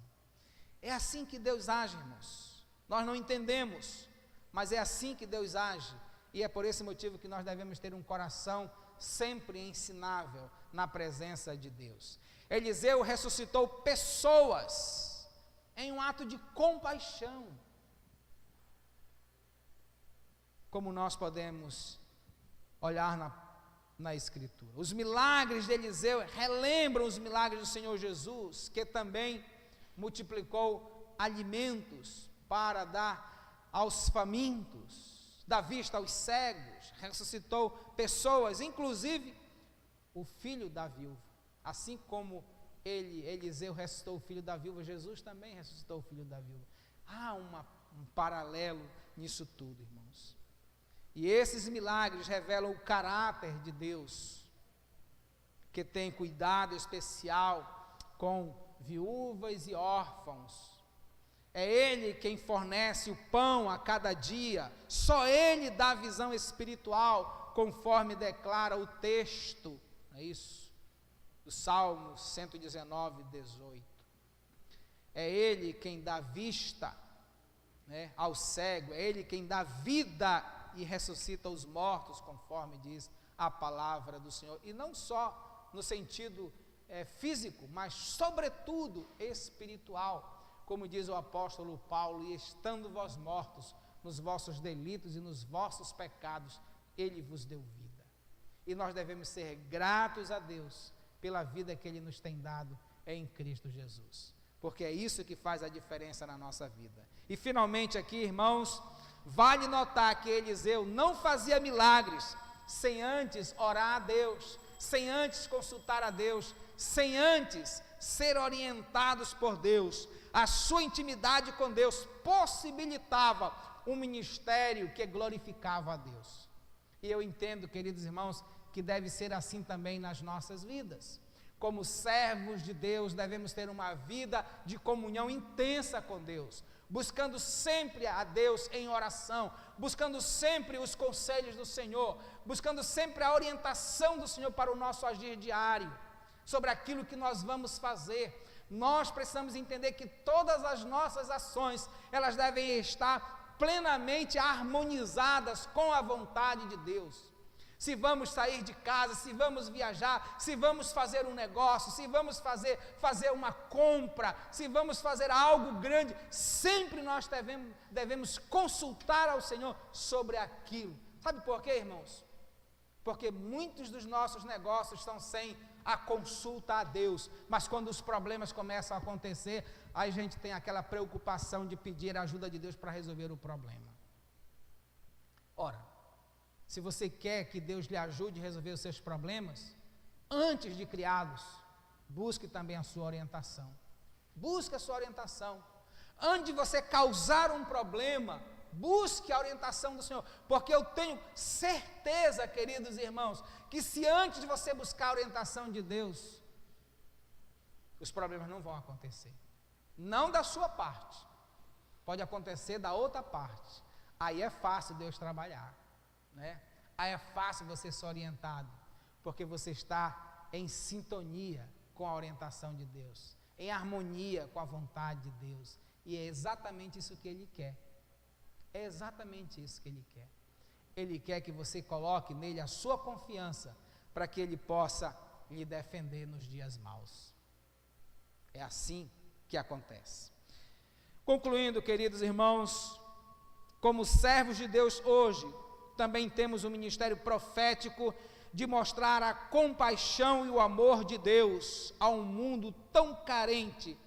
É assim que Deus age, irmãos. Nós não entendemos, mas é assim que Deus age, e é por esse motivo que nós devemos ter um coração sempre ensinável na presença de Deus. Eliseu ressuscitou pessoas em um ato de compaixão. Como nós podemos olhar na Escritura. Os milagres de Eliseu relembram os milagres do Senhor Jesus, que também multiplicou alimentos para dar aos famintos, dá vista aos cegos, ressuscitou pessoas, inclusive o filho da viúva. Assim como Eliseu ressuscitou o filho da viúva, Jesus também ressuscitou o filho da viúva. Há um paralelo nisso tudo, irmãos. E esses milagres revelam o caráter de Deus, que tem cuidado especial com viúvas e órfãos. É Ele quem fornece o pão a cada dia, só Ele dá visão espiritual, conforme declara o texto não é isso? Do Salmo 119, 18. É Ele quem dá vista, né, ao cego, é Ele quem dá vida e ressuscita os mortos, conforme diz a palavra do Senhor. E não só no sentido físico, mas sobretudo espiritual, como diz o apóstolo Paulo: e estando vós mortos nos vossos delitos e nos vossos pecados, Ele vos deu vida. E nós devemos ser gratos a Deus pela vida que Ele nos tem dado em Cristo Jesus, porque é isso que faz a diferença na nossa vida. E finalmente aqui, irmãos, vale notar que Eliseu não fazia milagres sem antes orar a Deus, sem antes consultar a Deus, sem antes ser orientados por Deus. A sua intimidade com Deus possibilitava um ministério que glorificava a Deus. E eu entendo, queridos irmãos, que deve ser assim também nas nossas vidas. Como servos de Deus, devemos ter uma vida de comunhão intensa com Deus, buscando sempre a Deus em oração, buscando sempre os conselhos do Senhor, buscando sempre a orientação do Senhor para o nosso agir diário, sobre aquilo que nós vamos fazer. Nós precisamos entender que todas as nossas ações, elas devem estar plenamente harmonizadas com a vontade de Deus. Se vamos sair de casa, se vamos viajar, se vamos fazer um negócio, se vamos fazer uma compra, se vamos fazer algo grande, sempre nós devemos consultar ao Senhor sobre aquilo. Sabe por quê, irmãos? Porque muitos dos nossos negócios estão sem a consulta a Deus, mas quando os problemas começam a acontecer, aí a gente tem aquela preocupação de pedir a ajuda de Deus para resolver o problema. Ora, se você quer que Deus lhe ajude a resolver os seus problemas, antes de criá-los, busque também a sua orientação. Busque a sua orientação. Antes de você causar um problema, busque a orientação do Senhor, porque eu tenho certeza, queridos irmãos, que se antes de você buscar a orientação de Deus, os problemas não vão acontecer. Não da sua parte, pode acontecer da outra parte. Aí é fácil Deus trabalhar, né? Aí é fácil você ser orientado, porque você está em sintonia com a orientação de Deus, em harmonia com a vontade de Deus, e é exatamente isso que Ele quer. É exatamente isso que Ele quer. Ele quer que você coloque nele a sua confiança, para que Ele possa lhe defender nos dias maus. É assim que acontece. Concluindo, queridos irmãos, como servos de Deus hoje, também temos o ministério profético de mostrar a compaixão e o amor de Deus a um mundo tão carente,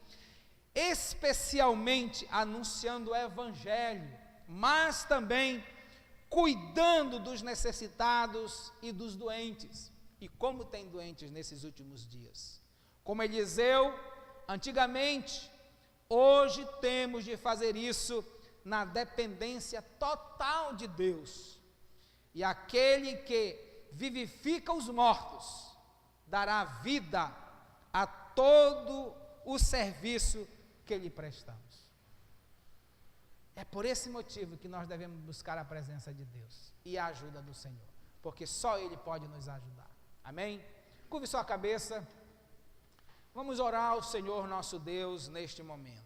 especialmente anunciando o Evangelho, mas também cuidando dos necessitados e dos doentes. E como tem doentes nesses últimos dias? Como Eliseu, antigamente, hoje temos de fazer isso na dependência total de Deus. E aquele que vivifica os mortos, dará vida a todo o serviço que lhe prestamos. É por esse motivo que nós devemos buscar a presença de Deus e a ajuda do Senhor, porque só Ele pode nos ajudar. Amém? Curve sua cabeça, vamos orar ao Senhor nosso Deus neste momento.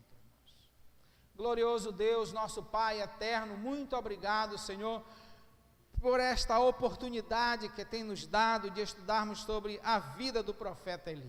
Glorioso Deus, nosso Pai eterno, muito obrigado, Senhor, por esta oportunidade que tem nos dado de estudarmos sobre a vida do profeta Elias.